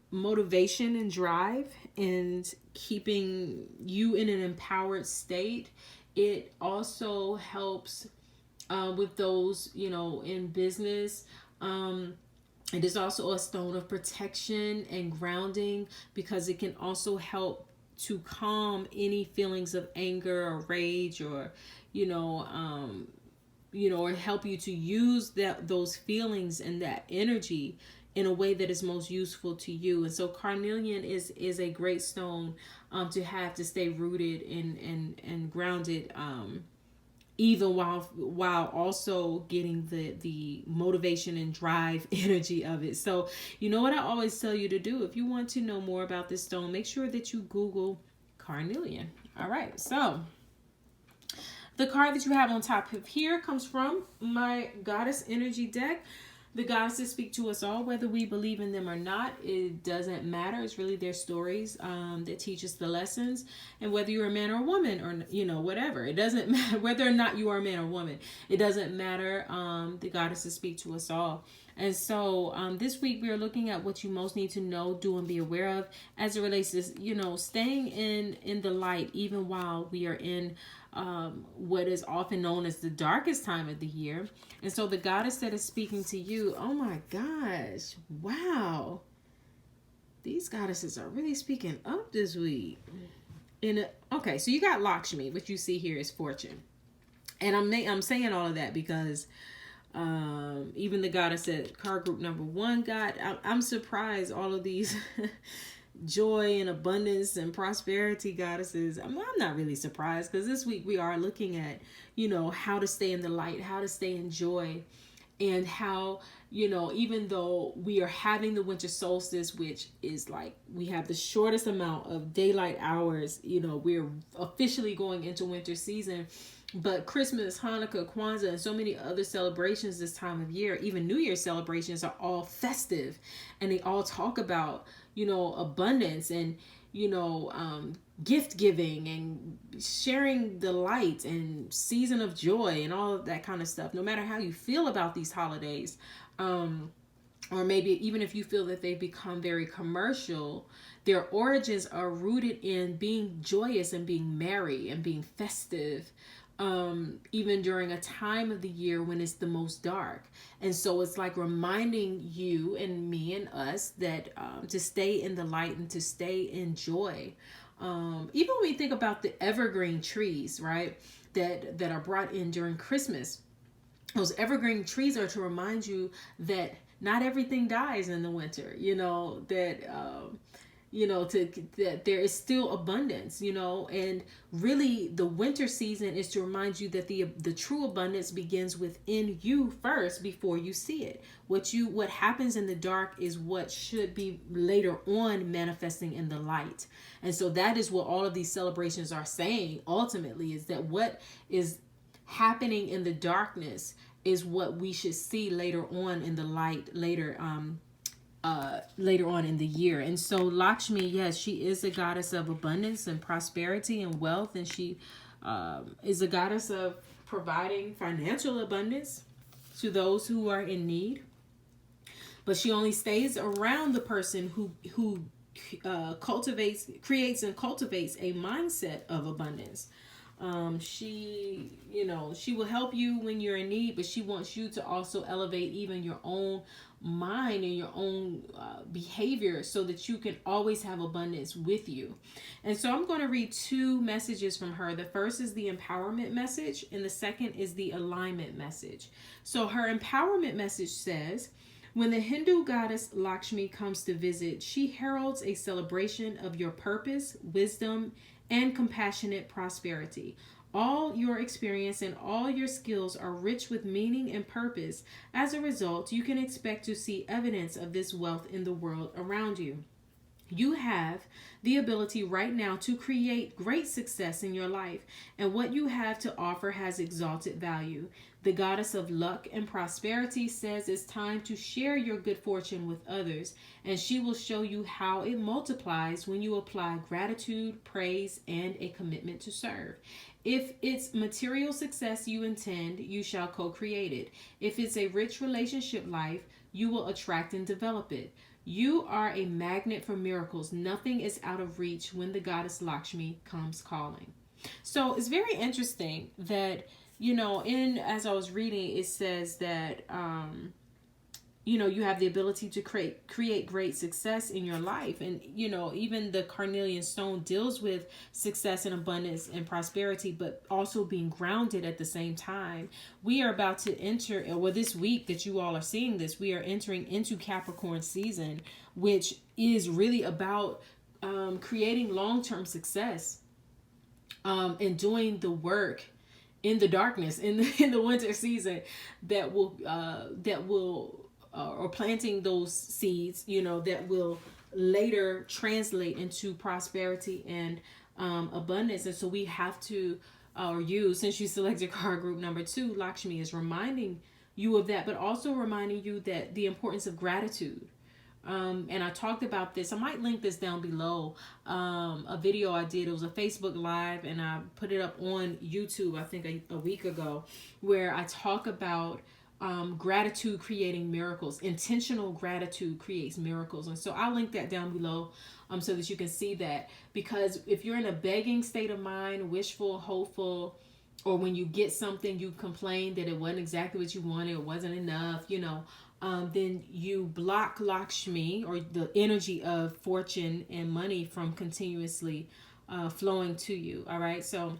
motivation and drive and keeping you in an empowered state. It also helps with those, you know, in business. It is also a stone of protection and grounding, because it can also help to calm any feelings of anger or rage, or, or help you to use those feelings and that energy in a way that is most useful to you. And so carnelian is a great stone to have to stay rooted and grounded, even while also getting the motivation and drive energy of it. So you know what I always tell you to do? If you want to know more about this stone, make sure that you Google carnelian. All right, so the card that you have on top of here comes from my Goddess Energy deck. The goddesses speak to us all, whether we believe in them or not. It doesn't matter. It's really their stories that teach us the lessons. And whether you're a man or a woman, or, whatever. It doesn't matter whether or not you are a man or woman. It doesn't matter. The goddesses speak to us all. And so this week we are looking at what you most need to know, do, and be aware of as it relates to, staying in the light, even while we are in what is often known as the darkest time of the year. And so the goddess that is speaking to you, oh my gosh, wow. These goddesses are really speaking up this week. Okay, so you got Lakshmi, which you see here is fortune. And I'm saying all of that because even the goddess at card group number 1 got, I'm surprised all of these joy and abundance and prosperity goddesses. I'm not really surprised, because this week we are looking at, how to stay in the light, how to stay in joy, and how, even though we are having the winter solstice, which is like, we have the shortest amount of daylight hours, we're officially going into winter season. But Christmas, Hanukkah, Kwanzaa, and so many other celebrations this time of year, even New Year's celebrations, are all festive. And they all talk about, abundance and, gift giving and sharing the light and season of joy and all of that kind of stuff. No matter how you feel about these holidays, or maybe even if you feel that they've become very commercial, their origins are rooted in being joyous and being merry and being festive. Even during a time of the year when it's the most dark. And so it's like reminding you and me and us that to stay in the light and to stay in joy. Even when we think about the evergreen trees, right, that are brought in during Christmas, those evergreen trees are to remind you that not everything dies in the winter, that that there is still abundance, and really the winter season is to remind you that the true abundance begins within you first before you see it. What happens in the dark is what should be later on manifesting in the light. And so that is what all of these celebrations are saying ultimately, is that what is happening in the darkness is what we should see later on in the light, later on in the year. And so Lakshmi, yes, she is a goddess of abundance and prosperity and wealth, and she is a goddess of providing financial abundance to those who are in need. But she only stays around the person who creates and cultivates a mindset of abundance. She will help you when you're in need, but she wants you to also elevate even your own mind and your own behavior so that you can always have abundance with you. And so I'm going to read two messages from her. The first is the empowerment message, and the second is the alignment message. So her empowerment message says, when the Hindu goddess Lakshmi comes to visit, she heralds a celebration of your purpose, wisdom, and compassionate prosperity. All your experience and all your skills are rich with meaning and purpose. As a result, you can expect to see evidence of this wealth in the world around you. You have the ability right now to create great success in your life, and what you have to offer has exalted value. The goddess of luck and prosperity says it's time to share your good fortune with others, and she will show you how it multiplies when you apply gratitude, praise, and a commitment to serve. If it's material success you intend, you shall co-create it. If it's a rich relationship life, you will attract and develop it. You are a magnet for miracles. Nothing is out of reach when the goddess Lakshmi comes calling. So it's very interesting that, as I was reading, it says that, you have the ability to create great success in your life. And, even the carnelian stone deals with success and abundance and prosperity, but also being grounded at the same time. We are about to enter, this week that you all are seeing this, we are entering into Capricorn season, which is really about creating long-term success and doing the work in the darkness, in the winter season that will or planting those seeds, that will later translate into prosperity and abundance. And so we have to, since you selected card group number 2, Lakshmi is reminding you of that, but also reminding you that the importance of gratitude. And I talked about this. I might link this down below. A video I did. It was a Facebook Live, and I put it up on YouTube, I think a week ago, where I talk about gratitude creating miracles. Intentional gratitude creates miracles. And so I'll link that down below so that you can see that. Because if you're in a begging state of mind, wishful, hopeful, or when you get something, you complain that it wasn't exactly what you wanted, it wasn't enough, then you block Lakshmi, or the energy of fortune and money, from continuously flowing to you. All right. So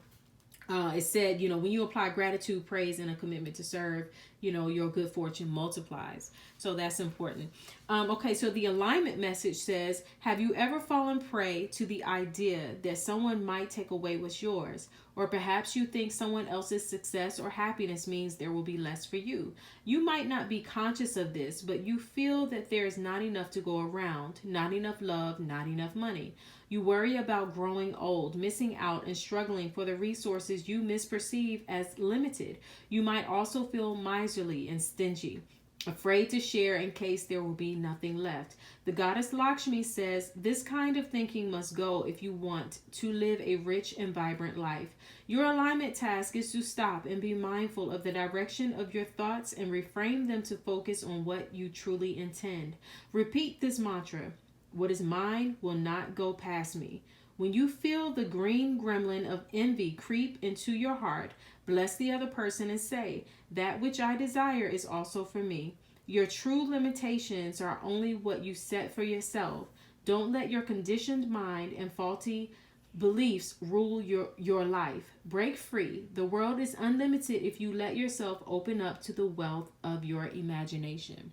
it said, when you apply gratitude, praise, and a commitment to serve, your good fortune multiplies. So that's important. Okay, so the alignment message says, have you ever fallen prey to the idea that someone might take away what's yours? Or perhaps you think someone else's success or happiness means there will be less for you. You might not be conscious of this, but you feel that there is not enough to go around, not enough love, not enough money. You worry about growing old, missing out, and struggling for the resources you misperceive as limited. You might also feel miserly and stingy, afraid to share in case there will be nothing left. The goddess Lakshmi says this kind of thinking must go if you want to live a rich and vibrant life. Your alignment task is to stop and be mindful of the direction of your thoughts and reframe them to focus on what you truly intend. Repeat this mantra: what is mine will not go past me. When you feel the green gremlin of envy creep into your heart, bless the other person and say, that which I desire is also for me. Your true limitations are only what you set for yourself. Don't let your conditioned mind and faulty beliefs rule your life. Break free. The world is unlimited if you let yourself open up to the wealth of your imagination.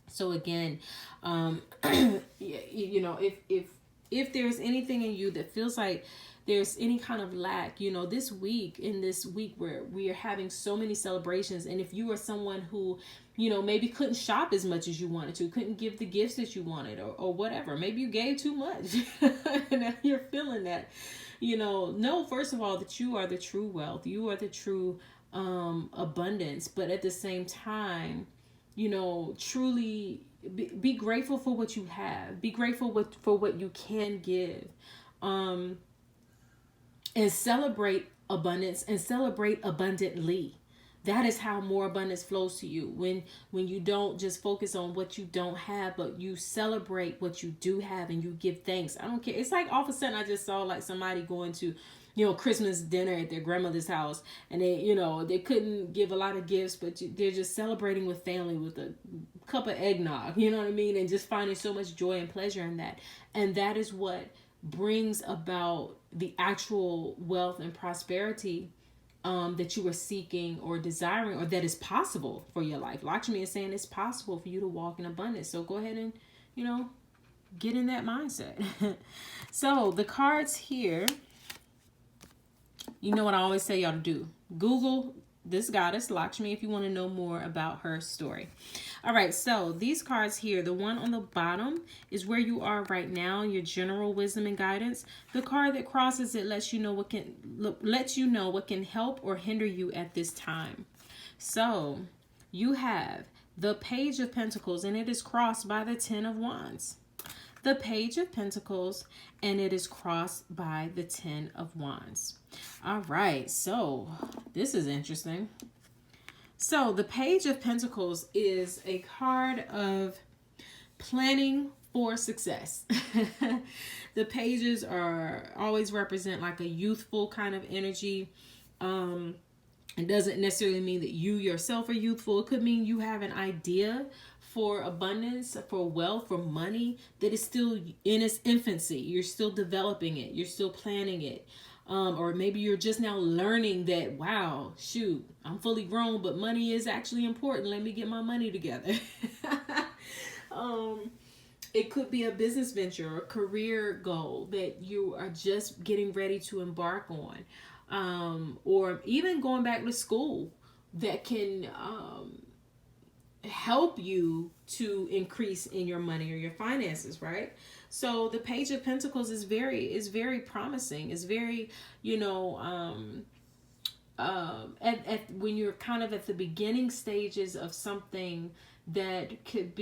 So again, if if there's anything in you that feels like there's any kind of lack, you know, this week where we are having so many celebrations, and if you are someone who, you know, maybe couldn't shop as much as you wanted to, couldn't give the gifts that you wanted, or whatever, maybe you gave too much and now you're feeling that, you know, first of all, that you are the true wealth, you are the true abundance, but at the same time, you know, truly be grateful for what you have, be grateful for what you can give, and celebrate abundance and celebrate abundantly. That is how more abundance flows to you. When you don't just focus on what you don't have, but you celebrate what you do have and you give thanks. I don't care. It's like all of a sudden I just saw like somebody going to, you know, Christmas dinner at their grandmother's house, and they, you know, they couldn't give a lot of gifts, but they're just celebrating with family with a cup of eggnog, you know what I mean? And just finding so much joy and pleasure in that. And that is what brings about the actual wealth and prosperity that you are seeking or desiring, or that is possible for your life. Lakshmi is saying it's possible for you to walk in abundance. So go ahead and, you know, get in that mindset. So the cards here, you know what I always say y'all to do. Google this goddess Lakshmi if you want to know more about her story. All right, so these cards here, the one on the bottom is where you are right now, your general wisdom and guidance. The card that crosses it lets you know what can help or hinder you at this time. So you have the Page of Pentacles, and it is crossed by the Ten of Wands. The Page of Pentacles, and it is crossed by the Ten of Wands. All right, so this is interesting. So the Page of Pentacles is a card of planning for success. The pages are always represent like a youthful kind of energy. It doesn't necessarily mean that you yourself are youthful. It could mean you have an idea for abundance, for wealth, for money that is still in its infancy. You're still developing it. You're still planning it. Or maybe you're just now learning that, wow, shoot, I'm fully grown, but money is actually important. Let me get my money together. It could be a business venture or a career goal that you are just getting ready to embark on. Or even going back to school that can help you to increase in your money or your finances, right? So the Page of Pentacles is very promising. It's very, you know, when you're kind of at the beginning stages of something that could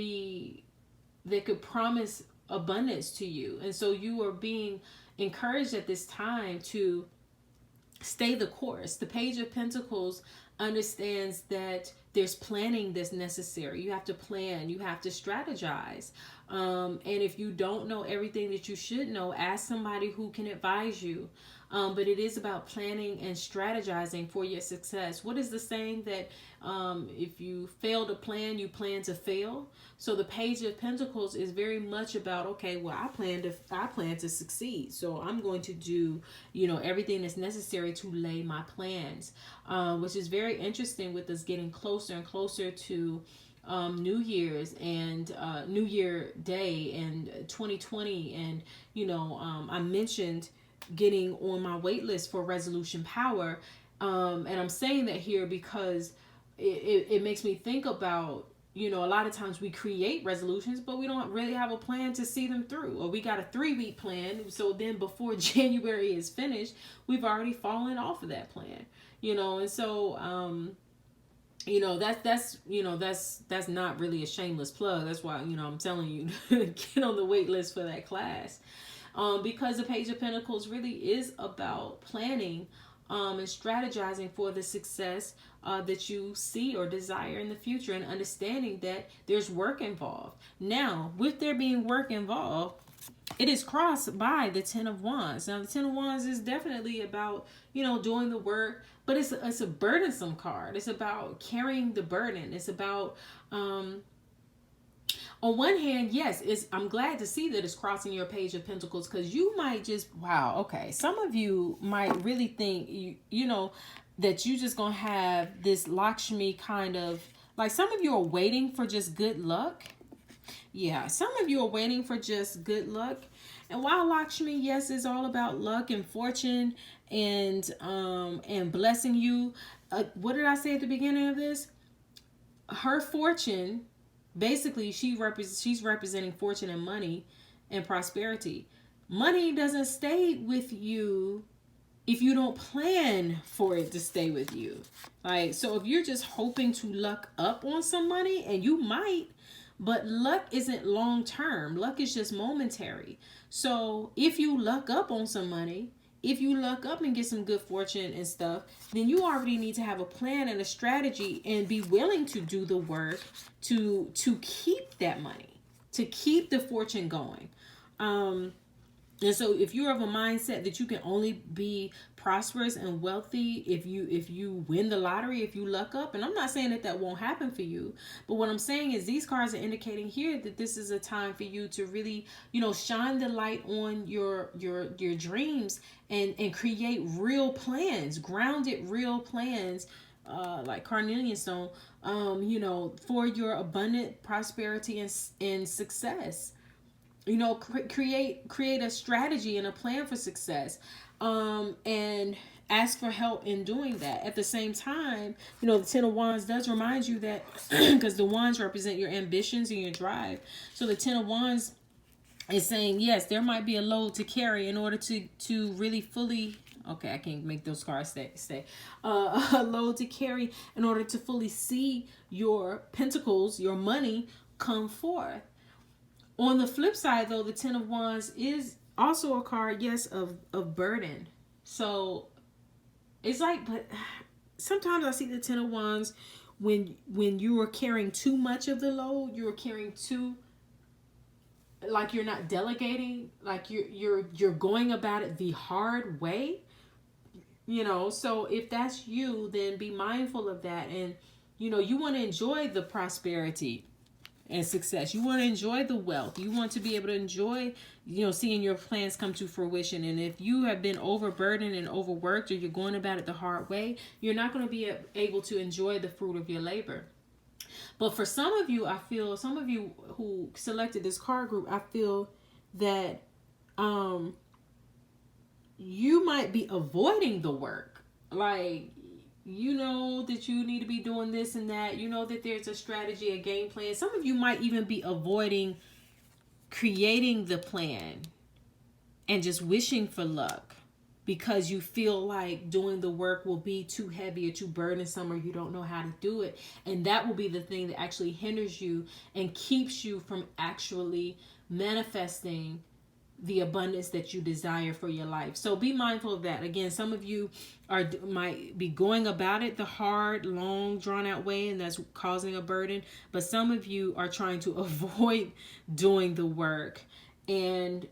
promise abundance to you. And so you are being encouraged at this time to stay the course. The Page of Pentacles understands that there's planning that's necessary. You have to plan, you have to strategize. And if you don't know everything that you should know, ask somebody who can advise you. But it is about planning and strategizing for your success. What is the saying that if you fail to plan, you plan to fail? So the Page of Pentacles is very much about, okay, well, I plan to succeed. So I'm going to do, you know, everything that's necessary to lay my plans, which is very interesting with us getting closer and closer to New Year's and New Year Day and 2020. And, you know, I mentioned getting on my wait list for Resolution Power. And I'm saying that here because it makes me think about, you know, a lot of times we create resolutions, but we don't really have a plan to see them through. Or we got a 3-week plan. So then before January is finished, we've already fallen off of that plan, you know. And so, you know, that's not really a shameless plug. That's why, you know, I'm telling you to get on the wait list for that class. Because the Page of Pentacles really is about planning and strategizing for the success that you see or desire in the future, and understanding that there's work involved. Now, with there being work involved, it is crossed by the Ten of Wands. Now, the Ten of Wands is definitely about, you know, doing the work, but it's a burdensome card. It's about carrying the burden. It's about, on one hand, yes, I'm glad to see that it's crossing your Page of Pentacles, because you might just, wow, okay. Some of you might really think, you know, that you just gonna have this Lakshmi kind of, like some of you are waiting for just good luck. Yeah, some of you are waiting for just good luck. And while Lakshmi, yes, is all about luck and fortune and blessing you, what did I say at the beginning of this? Her fortune, basically, she's representing fortune and money and prosperity. Money doesn't stay with you if you don't plan for it to stay with you. Like, so if you're just hoping to luck up on some money, and you might, but luck isn't long term. Luck is just momentary. So if you luck up on some money, if you luck up and get some good fortune and stuff, then you already need to have a plan and a strategy and be willing to do the work to keep that money, to keep the fortune going. And so if you're of a mindset that you can only be prosperous and wealthy if you win the lottery, if you luck up, and I'm not saying that that won't happen for you, but what I'm saying is these cards are indicating here that this is a time for you to really, shine the light on your dreams and create real plans, grounded real plans, like carnelian stone, for your abundant prosperity and success. Create a strategy and a plan for success, and ask for help in doing that. At the same time, the Ten of Wands does remind you that because the wands represent your ambitions and your drive. So the Ten of Wands is saying, yes, there might be a load to carry in order to really fully, okay, I can't make those cards stay. A load to carry in order to fully see your pentacles, your money, come forth. On the flip side, though, the Ten of Wands is also a card, yes, of burden. So it's like, but sometimes I see the Ten of Wands when you are carrying too much of the load, you are carrying too, like you're not delegating, like you're going about it the hard way. So if that's you, then be mindful of that. And you want to enjoy the prosperity and success. You want to enjoy the wealth. You want to be able to enjoy, seeing your plans come to fruition. And if you have been overburdened and overworked, or you're going about it the hard way, you're not going to be able to enjoy the fruit of your labor. But for some of you, I feel, some of you who selected this card group, I feel that you might be avoiding the work. Like, that you need to be doing this and that. That there's a strategy, a game plan. Some of you might even be avoiding creating the plan and just wishing for luck because you feel like doing the work will be too heavy or too burdensome, or you don't know how to do it. And that will be the thing that actually hinders you and keeps you from actually manifesting the abundance that you desire for your life. So be mindful of that. Again, some of you might be going about it the hard, long, drawn out way, and that's causing a burden. But some of you are trying to avoid doing the work, and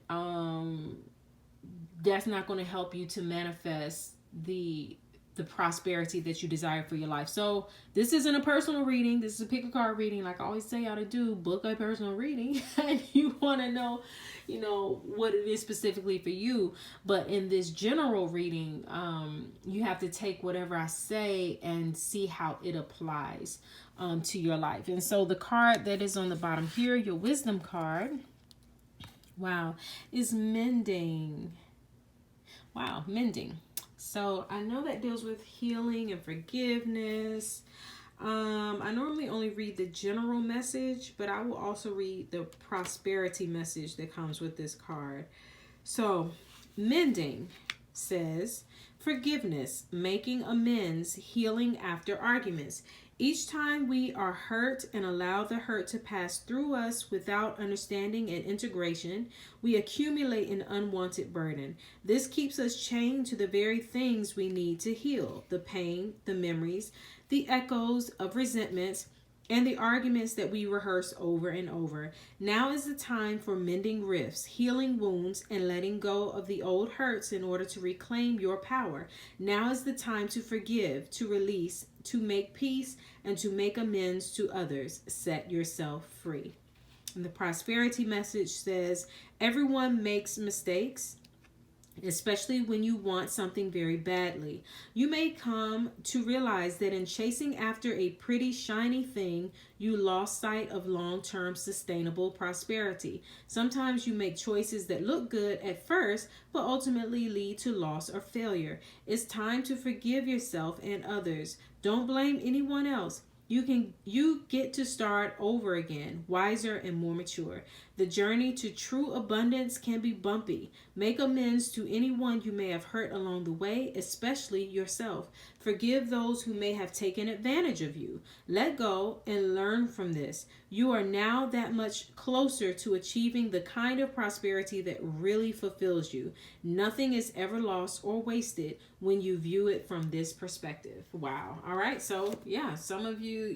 that's not going to help you to manifest the prosperity that you desire for your life. So this isn't a personal reading. This is a pick a card reading. Like I always say how to do, book a personal reading. And you want to know, what it is specifically for you. But in this general reading, you have to take whatever I say and see how it applies to your life. And so the card that is on the bottom here, your wisdom card, wow, is mending. Wow, mending. So I know that deals with healing and forgiveness. I normally only read the general message, but I will also read the prosperity message that comes with this card. So mending says forgiveness, making amends, healing after arguments. Each time we are hurt and allow the hurt to pass through us without understanding and integration, we accumulate an unwanted burden. This keeps us chained to the very things we need to heal: the pain, the memories, the echoes of resentments, and the arguments that we rehearse over and over. Now is the time for mending rifts, healing wounds, and letting go of the old hurts in order to reclaim your power. Now is the time to forgive, to release, to make peace, and to make amends to others. Set yourself free. And the prosperity message says, everyone makes mistakes. especially when you want something very badly. You may come to realize that in chasing after a pretty shiny thing, you lost sight of long-term sustainable prosperity. Sometimes you make choices that look good at first, but ultimately lead to loss or failure. It's time to forgive yourself and others. Don't blame anyone else. You get to start over again, wiser and more mature. The journey to true abundance can be bumpy. Make amends to anyone you may have hurt along the way, especially yourself. Forgive those who may have taken advantage of you. Let go and learn from this. You are now that much closer to achieving the kind of prosperity that really fulfills you. Nothing is ever lost or wasted when you view it from this perspective. Wow. All right. So, yeah, some of you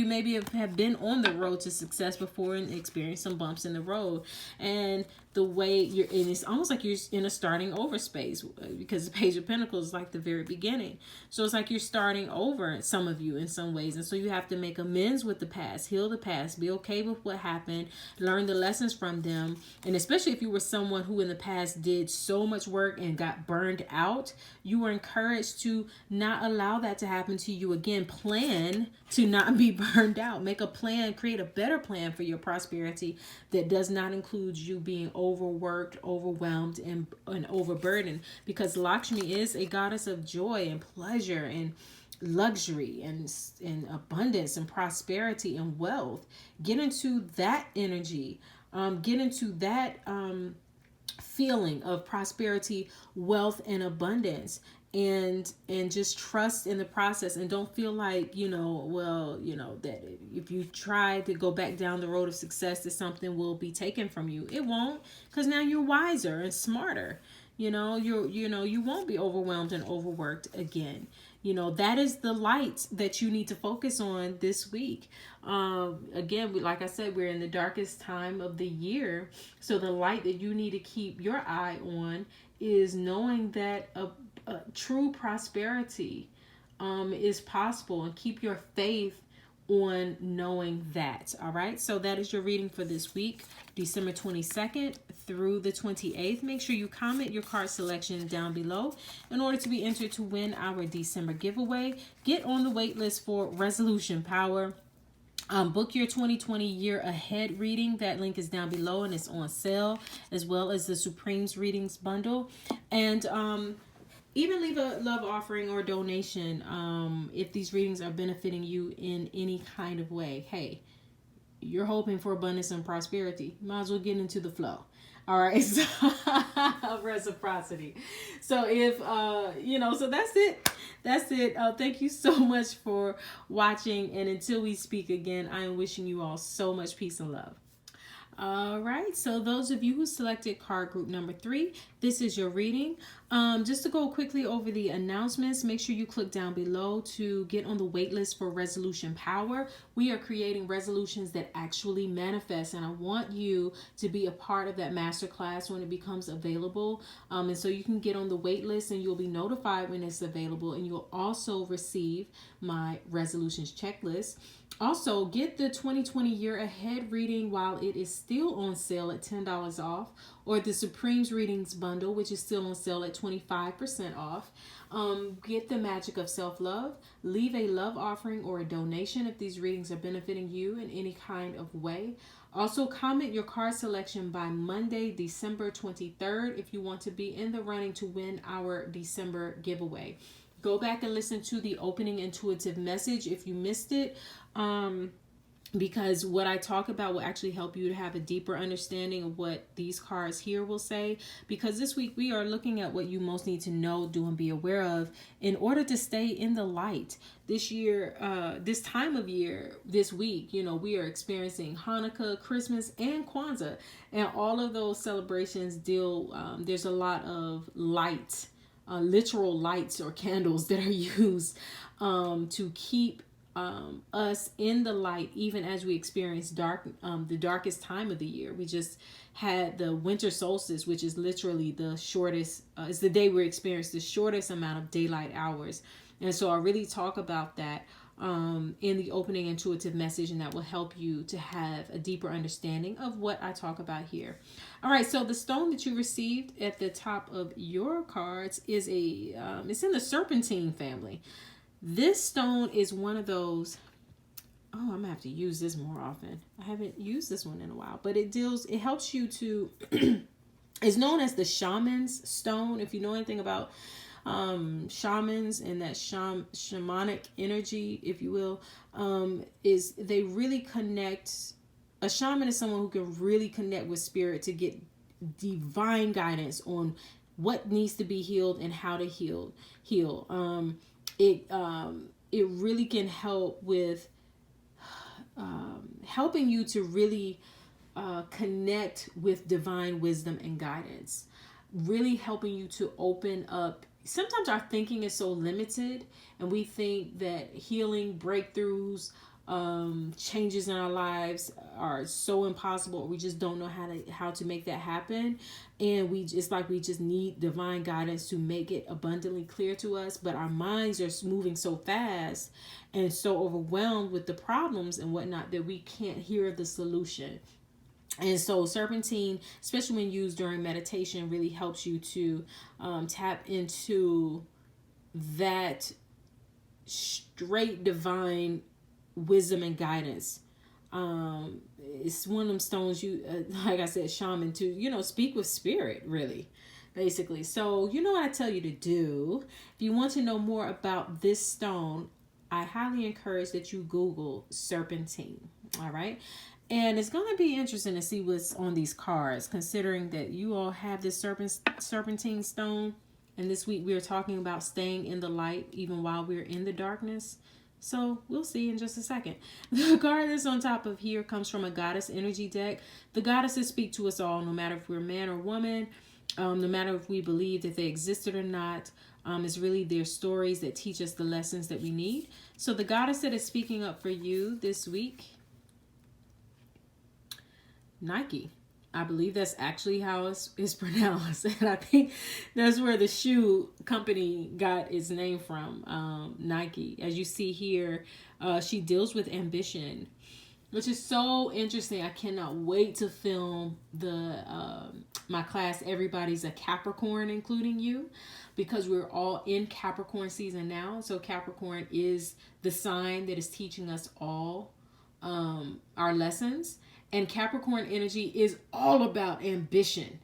maybe have been on the road to success before and experienced some bumps in the road. And the way you're in, it's almost like you're in a starting over space, because the Page of Pentacles is like the very beginning. So it's like you're starting over, some of you, in some ways. And so you have to make amends with the past, heal the past, be okay with what happened, learn the lessons from them. And especially if you were someone who in the past did so much work and got burned out, you are encouraged to not allow that to happen to you again. Plan to not be burned out. Make a plan, create a better plan for your prosperity that does not include you being overworked, overwhelmed, and overburdened, because Lakshmi is a goddess of joy and pleasure and luxury and abundance and prosperity and wealth. Get into that energy. Get into that feeling of prosperity, wealth, and abundance. And just trust in the process, and don't feel like, that if you try to go back down the road of success, that something will be taken from you. It won't, because now you're wiser and smarter. You won't be overwhelmed and overworked again. That is the light that you need to focus on this week. Again, like I said, we're in the darkest time of the year. So the light that you need to keep your eye on is knowing that true prosperity is possible, and keep your faith on knowing that. All right, so that is your reading for this week, December 22nd through the 28th. Make sure you comment your card selection down below in order to be entered to win our December giveaway. Get on the wait list for Resolution Power. Book your 2020 year ahead reading. That link is down below and it's on sale, as well as the Supremes Readings Bundle. And even leave a love offering or donation if these readings are benefiting you in any kind of way. Hey, you're hoping for abundance and prosperity. Might as well get into the flow. All right, so reciprocity. So if, so that's it. That's it. Thank you so much for watching. And until we speak again, I am wishing you all so much peace and love. All right, so those of you who selected card group number 3, this is your reading. Just to go quickly over the announcements, make sure you click down below to get on the wait list for Resolution Power. We are creating resolutions that actually manifest, and I want you to be a part of that masterclass when it becomes available. And so you can get on the wait list and you'll be notified when it's available, and you'll also receive my resolutions checklist. Also, get the 2020 year ahead reading while it is still on sale at $10 off, or the Supremes Readings Bundle, which is still on sale at 25% off. Get the magic of self-love. Leave a love offering or a donation if these readings are benefiting you in any kind of way. Also, comment your card selection by Monday, December 23rd if you want to be in the running to win our December giveaway. Go back and listen to the opening intuitive message if you missed it, because what I talk about will actually help you to have a deeper understanding of what these cards here will say. Because this week we are looking at what you most need to know, do, and be aware of in order to stay in the light. This year, this time of year, this week, we are experiencing Hanukkah, Christmas, and Kwanzaa. And all of those celebrations there's a lot of light. Literal lights or candles that are used to keep us in the light, even as we experience the darkest time of the year. We just had the Winter Solstice, which is literally the shortest, it's the day we experience the shortest amount of daylight hours. And so I really talk about that in the opening intuitive message, and that will help you to have a deeper understanding of what I talk about here. All right, so the stone that you received at the top of your cards is it's in the serpentine family. This stone is one of those. Oh, I'm gonna have to use this more often. I haven't used this one in a while, but it helps you to. It's known as the shaman's stone. If you know anything about shamans and that shamanic energy, if you will, is they really connect. A shaman is someone who can really connect with spirit to get divine guidance on what needs to be healed and how to heal. It really can help with helping you to really connect with divine wisdom and guidance, really helping you to open up. Sometimes our thinking is so limited, and we think that healing, breakthroughs, changes in our lives are so impossible, or we just don't know how to make that happen. And it's like we just need divine guidance to make it abundantly clear to us. But our minds are moving so fast and so overwhelmed with the problems and whatnot that we can't hear the solution. And so serpentine, especially when used during meditation, really helps you to tap into that straight divine wisdom and guidance. It's one of them stones you, like I said, shaman, to, speak with spirit, really, basically. So you know what I tell you to do. If you want to know more about this stone, I highly encourage that you Google serpentine. All right. And it's going to be interesting to see what's on these cards, considering that you all have this serpentine stone. And this week we are talking about staying in the light even while we're in the darkness. So we'll see in just a second. The card that's on top of here comes from a goddess energy deck. The goddesses speak to us all, no matter if we're man or woman, no matter if we believe that they existed or not. It's really their stories that teach us the lessons that we need. So the goddess that is speaking up for you this week, Nike. I believe that's actually how it's pronounced. And I think that's where the shoe company got its name from, Nike. As you see here, she deals with ambition, which is so interesting. I cannot wait to film my class, Everybody's a Capricorn, including you, because we're all in Capricorn season now. So Capricorn is the sign that is teaching us all our lessons. And Capricorn energy is all about ambition.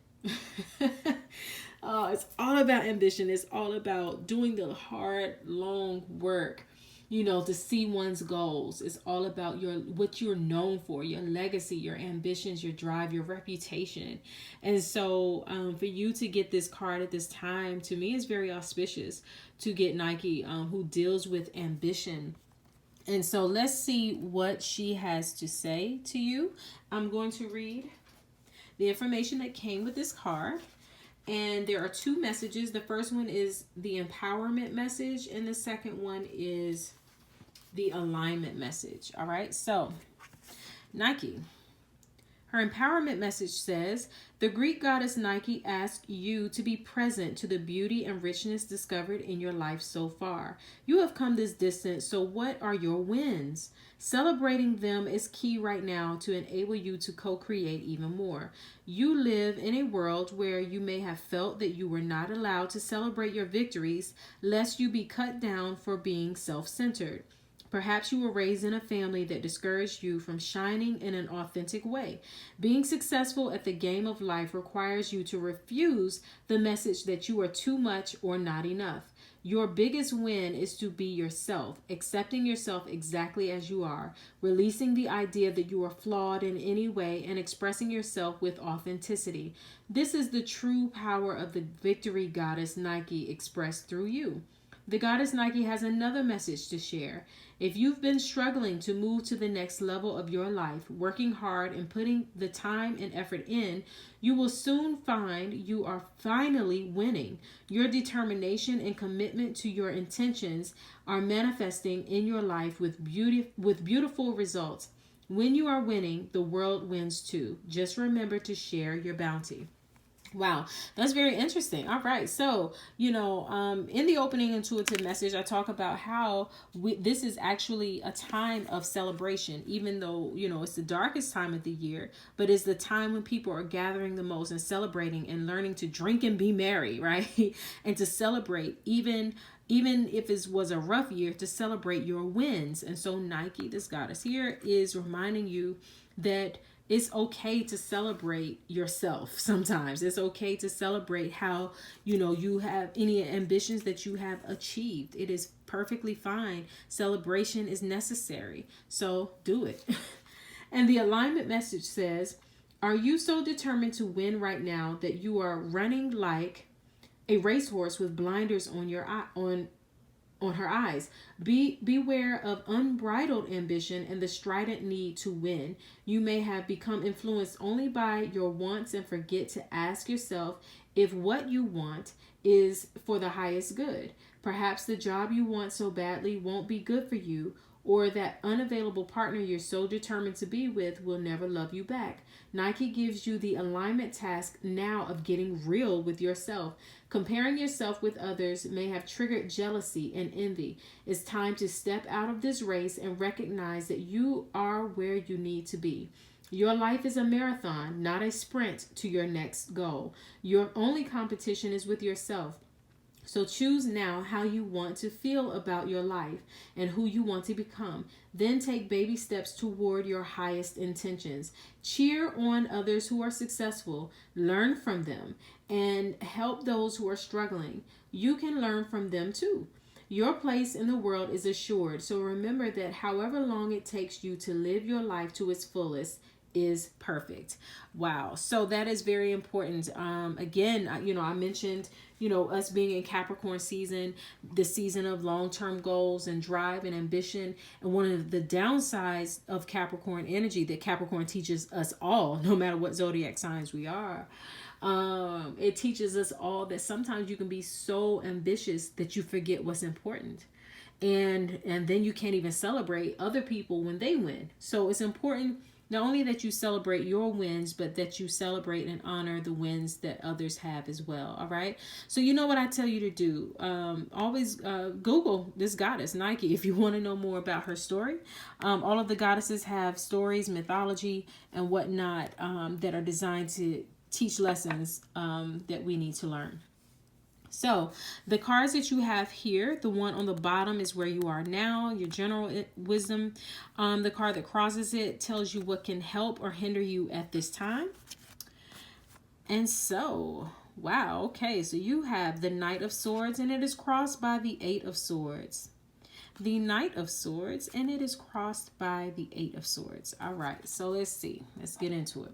It's all about ambition. It's all about doing the hard, long work, to see one's goals. It's all about what you're known for, your legacy, your ambitions, your drive, your reputation. And so for you to get this card at this time, to me, is very auspicious to get Nike, who deals with ambition. And so let's see what she has to say to you. I'm going to read the information that came with this card. And there are two messages. The first one is the empowerment message, and the second one is the alignment message. All right. So Nike, her empowerment message says, the Greek goddess Nike asks you to be present to the beauty and richness discovered in your life so far. You have come this distance, so what are your wins? Celebrating them is key right now to enable you to co-create even more. You live in a world where you may have felt that you were not allowed to celebrate your victories, lest you be cut down for being self-centered. Perhaps you were raised in a family that discouraged you from shining in an authentic way. Being successful at the game of life requires you to refuse the message that you are too much or not enough. Your biggest win is to be yourself, accepting yourself exactly as you are, releasing the idea that you are flawed in any way, and expressing yourself with authenticity. This is the true power of the victory goddess Nike expressed through you. The goddess Nike has another message to share. If you've been struggling to move to the next level of your life, working hard and putting the time and effort in, you will soon find you are finally winning. Your determination and commitment to your intentions are manifesting in your life with beautiful results. When you are winning, the world wins too. Just remember to share your bounty. Wow, that's very interesting. All right, so in the opening intuitive message, I talk about how this is actually a time of celebration, even though it's the darkest time of the year, but it's the time when people are gathering the most and celebrating and learning to drink and be merry, right? And to celebrate, even if it was a rough year, to celebrate your wins. And so Nike, this goddess here, is reminding you that it's okay to celebrate yourself. Sometimes it's okay to celebrate how you have any ambitions that you have achieved. It is perfectly fine. Celebration is necessary, so do it. And the alignment message says, are you so determined to win right now that you are running like a racehorse with blinders on your eye, on her eyes? Beware of unbridled ambition and the strident need to win. You may have become influenced only by your wants and forget to ask yourself if what you want is for the highest good. Perhaps the job you want so badly won't be good for you, or that unavailable partner you're so determined to be with will never love you back. Nike gives you the alignment task now of getting real with yourself. Comparing yourself with others may have triggered jealousy and envy. It's time to step out of this race and recognize that you are where you need to be. Your life is a marathon, not a sprint to your next goal. Your only competition is with yourself. So choose now how you want to feel about your life and who you want to become. Then take baby steps toward your highest intentions. Cheer on others who are successful. Learn from them and help those who are struggling. You can learn from them too. Your place in the world is assured. So remember that however long it takes you to live your life to its fullest is perfect. Wow. So that is very important. Again, I mentioned, us being in Capricorn season, the season of long-term goals and drive and ambition. And one of the downsides of Capricorn energy that Capricorn teaches us all, no matter what zodiac signs we are, it teaches us all that sometimes you can be so ambitious that you forget what's important. And then you can't even celebrate other people when they win. So it's important not only that you celebrate your wins, but that you celebrate and honor the wins that others have as well. All right. So you know what I tell you to do. Always Google this goddess, Nike, if you want to know more about her story. All of the goddesses have stories, mythology, and whatnot that are designed to teach lessons that we need to learn. So the cards that you have here, the one on the bottom is where you are now, your general wisdom. The card that crosses it tells you what can help or hinder you at this time. And so, wow, okay, so you have the Knight of Swords and it is crossed by the Eight of Swords. The Knight of Swords and it is crossed by the Eight of Swords. All right, so let's see. Let's get into it.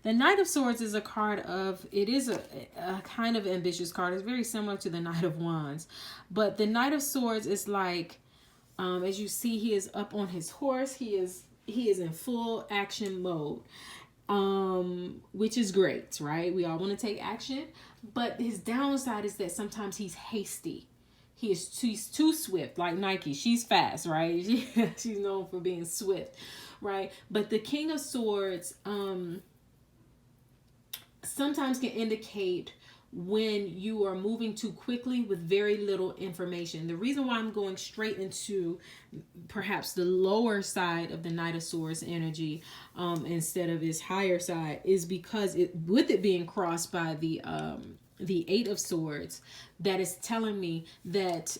The Knight of Swords is a card of, it is a kind of ambitious card. It's very similar to the Knight of Wands. But the Knight of Swords is like, as you see, he is up on his horse. He is in full action mode, which is great, right? We all want to take action. But his downside is that sometimes he's hasty. He's too swift, like Nike. She's fast, right? She's known for being swift, right? But the King of Swords, sometimes can indicate when you are moving too quickly with very little information. The reason why I'm going straight into perhaps the lower side of the Knight of Swords energy instead of his higher side is because with it being crossed by the Eight of Swords, that is telling me that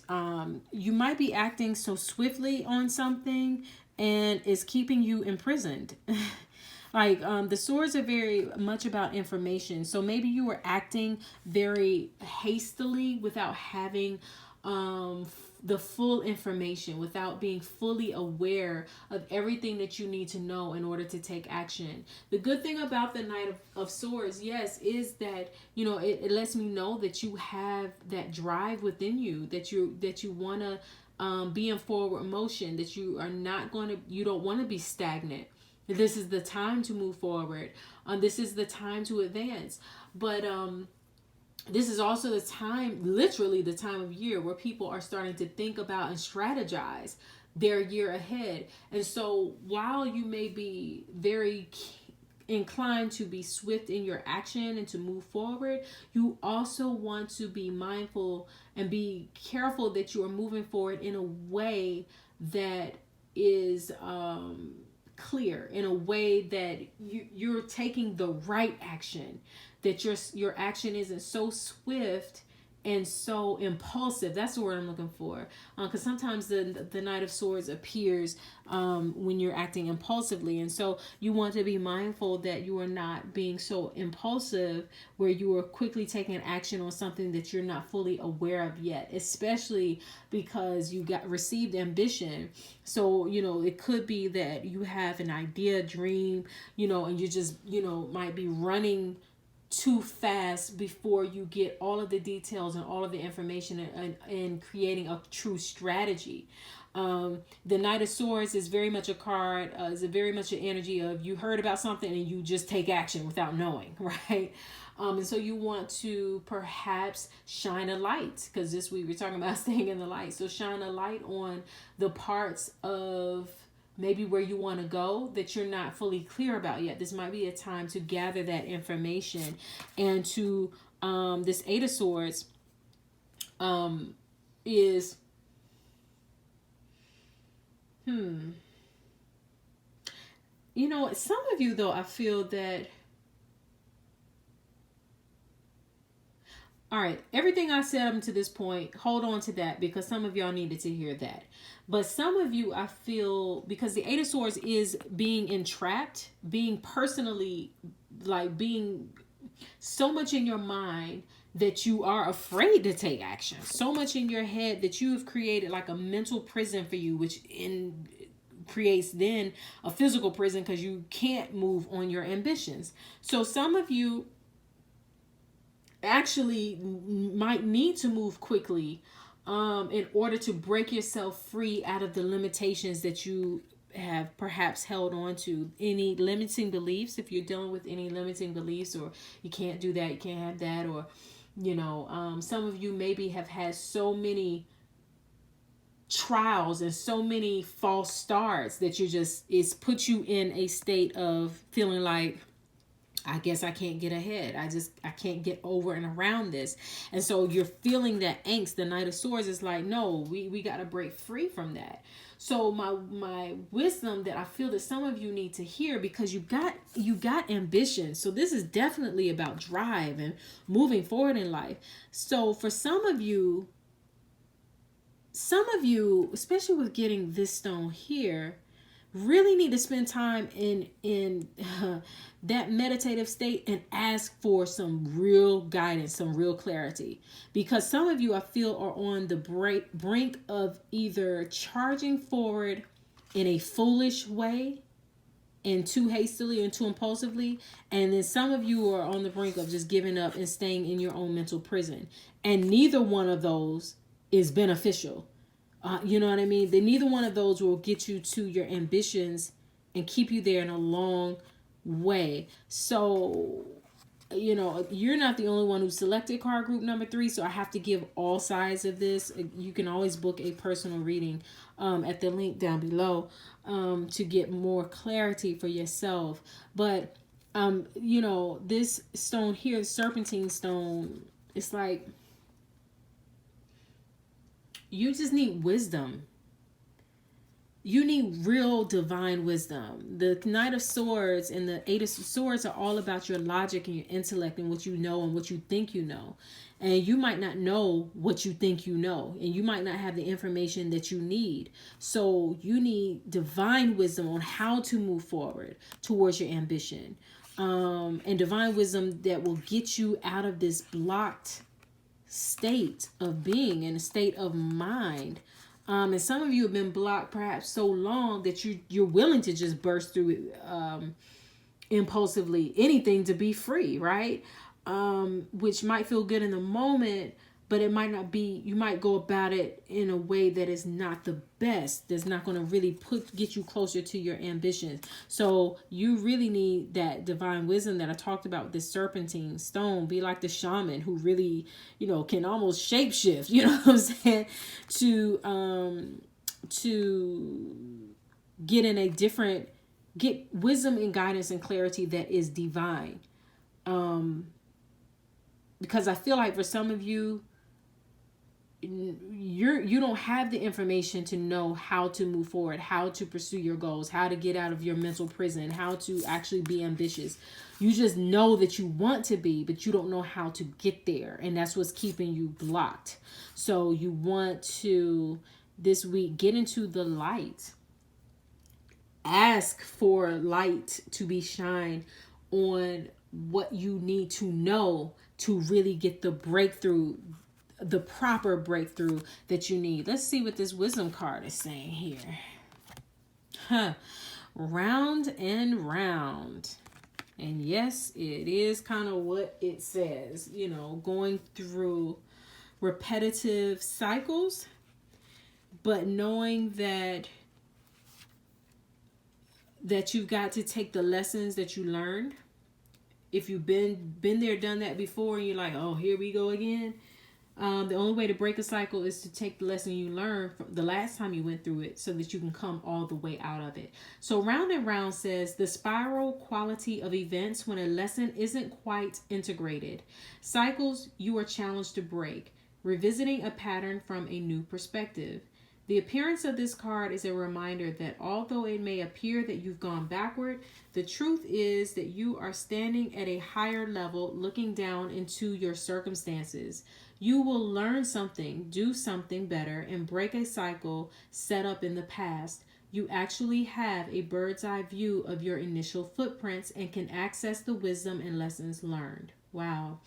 you might be acting so swiftly on something and it's keeping you imprisoned. Like the swords are very much about information. So maybe you were acting very hastily without having the full information, without being fully aware of everything that you need to know in order to take action. The good thing about the Knight of Swords, yes, is that, it lets me know that you have that drive within you, that you want to be in forward motion, that you don't want to be stagnant. This is the time to move forward. This is the time to advance. But this is also the time, literally the time of year where people are starting to think about and strategize their year ahead. And so while you may be very inclined to be swift in your action and to move forward, you also want to be mindful and be careful that you are moving forward in a way that is clear, in a way that you're taking the right action, that your action isn't so swift and so impulsive. That's the word I'm looking for. Because sometimes the Knight of Swords appears when you're acting impulsively. And so you want to be mindful that you are not being so impulsive where you are quickly taking action on something that you're not fully aware of yet, especially because you got received ambition. So, it could be that you have an idea, dream, and you just, might be running too fast before you get all of the details and all of the information and creating a true strategy. The Knight of Swords is very much a card, is a very much an energy of you heard about something and you just take action without knowing, right? And so you want to perhaps shine a light, because this week we're talking about staying in the light. So shine a light on the parts of maybe where you want to go that you're not fully clear about yet. This might be a time to gather that information. And to this Eight of Swords is some of you, though, I feel that, all right, everything I said up to this point, hold on to that, because some of y'all needed to hear that. But some of you, I feel, because the Eight of Swords is being entrapped, being personally, being so much in your mind that you are afraid to take action. So much in your head that you have created like a mental prison for you, which creates then a physical prison because you can't move on your ambitions. So some of you actually might need to move quickly in order to break yourself free out of the limitations that you have perhaps held on to. Any limiting beliefs, if you're dealing with any limiting beliefs, or you can't do that, you can't have that, or some of you maybe have had so many trials and so many false starts that it's put you in a state of feeling like, I guess I can't get ahead. I can't get over and around this. And so you're feeling that angst. The Knight of Swords is like, no, we got to break free from that. So my wisdom that I feel that some of you need to hear, because you got ambition. So this is definitely about drive and moving forward in life. So for some of you, especially with getting this stone here, really need to spend time in that meditative state and ask for some real guidance, some real clarity. Because some of you, I feel, are on the brink of either charging forward in a foolish way and too hastily and too impulsively. And then some of you are on the brink of just giving up and staying in your own mental prison. And neither one of those is beneficial. You know what I mean? Neither one of those will get you to your ambitions and keep you there in a long way. So, you're not the only one who selected card group number 3. So I have to give all sides of this. You can always book a personal reading at the link down below to get more clarity for yourself. But, this stone here, the serpentine stone, it's like, you just need wisdom. You need real divine wisdom. The Knight of Swords and the Eight of Swords are all about your logic and your intellect and what you know and what you think you know. And you might not know what you think you know. And you might not have the information that you need. So you need divine wisdom on how to move forward towards your ambition. And divine wisdom that will get you out of this blocked state of being, in a state of mind. And some of you have been blocked perhaps so long that you're willing to just burst through impulsively anything to be free, right? Which might feel good in the moment, but it might not be. You might go about it in a way that is not the best. That's not going to really get you closer to your ambitions. So you really need that divine wisdom that I talked about with this serpentine stone. Be like the shaman who really, can almost shapeshift. You know what I'm saying? To get in a different get wisdom and guidance and clarity that is divine. Because I feel like for some of you, you don't have the information to know how to move forward, how to pursue your goals, how to get out of your mental prison, how to actually be ambitious. You just know that you want to be, but you don't know how to get there, and that's what's keeping you blocked. So you want to this week get into the light. Ask for light to be shined on what you need to know to really get the breakthrough, the proper breakthrough that you need. Let's see what this wisdom card is saying here. Round and round. And yes, it is kind of what it says, you know, going through repetitive cycles, but knowing that you've got to take the lessons that you learned. If you've been there, done that before, and you're like, oh, here we go again. The only way to break a cycle is to take the lesson you learned from the last time you went through it so that you can come all the way out of it. So round and round says the spiral quality of events when a lesson isn't quite integrated. Cycles you are challenged to break, revisiting a pattern from a new perspective. The appearance of this card is a reminder that although it may appear that you've gone backward, the truth is that you are standing at a higher level looking down into your circumstances. You will learn something, do something better, and break a cycle set up in the past. You actually have a bird's eye view of your initial footprints and can access the wisdom and lessons learned. Wow.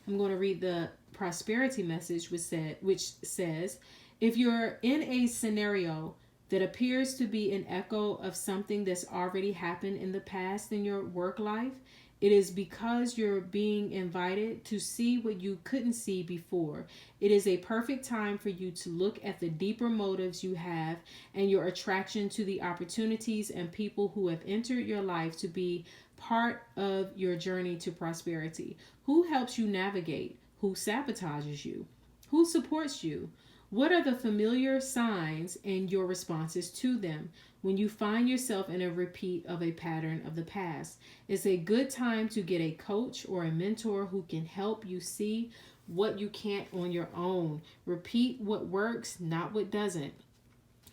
I'm going to read the prosperity message, which says, if you're in a scenario that appears to be an echo of something that's already happened in the past in your work life, it is because you're being invited to see what you couldn't see before. It is a perfect time for you to look at the deeper motives you have and your attraction to the opportunities and people who have entered your life to be part of your journey to prosperity. Who helps you navigate? Who sabotages you? Who supports you? What are the familiar signs and your responses to them? When you find yourself in a repeat of a pattern of the past, it's a good time to get a coach or a mentor who can help you see what you can't on your own. Repeat what works, not what doesn't.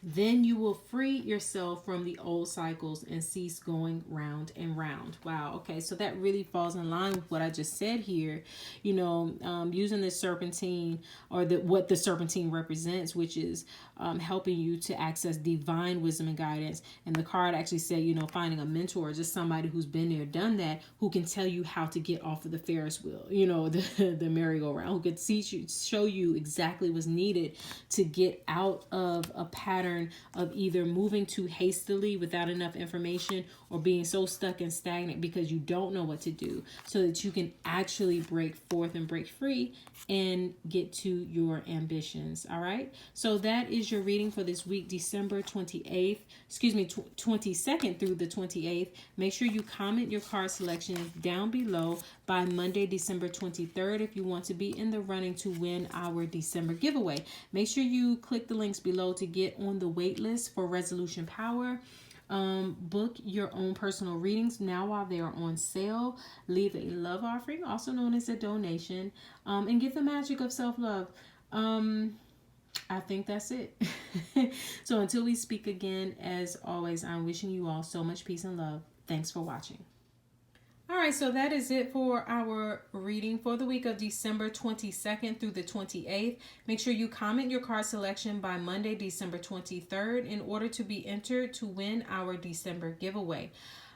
Then you will free yourself from the old cycles and cease going round and round. Wow. Okay. So that really falls in line with what I just said here. You know, using the serpentine or what the serpentine represents, which is helping you to access divine wisdom and guidance. And the card actually said, you know, finding a mentor, just somebody who's been there, done that, who can tell you how to get off of the Ferris wheel, you know, the merry-go-round, who could show you exactly what's needed to get out of a pattern of either moving too hastily without enough information or being so stuck and stagnant because you don't know what to do, so that you can actually break forth and break free and get to your ambitions. All right. So that is your reading for this week, December 22nd through the 28th. Make sure you comment your card selections down below by Monday, December 23rd, if you want to be in the running to win our December giveaway. Make sure you click the links below to get on the wait list for Resolution Power. Book your own personal readings now while they are on sale. Leave a love offering, also known as a donation, and get the magic of self-love. I think that's it. So until we speak again, as always, I'm wishing you all so much peace and love. Thanks for watching. All right, so that is it for our reading for the week of December 22nd through the 28th. Make sure you comment your card selection by Monday, December 23rd in order to be entered to win our December giveaway.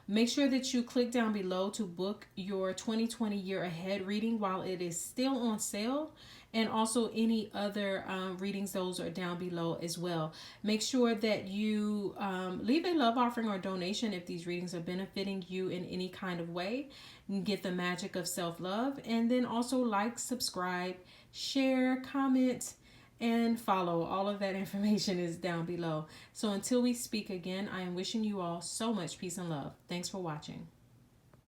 Make sure that you click down below to book your 2020 year ahead reading while it is still on sale. And also any other readings, those are down below as well. Make sure that you leave a love offering or donation if these readings are benefiting you in any kind of way. You get the magic of self-love. And then also like, subscribe, share, comment, and follow. All of that information is down below. So until we speak again, I am wishing you all so much peace and love. Thanks for watching.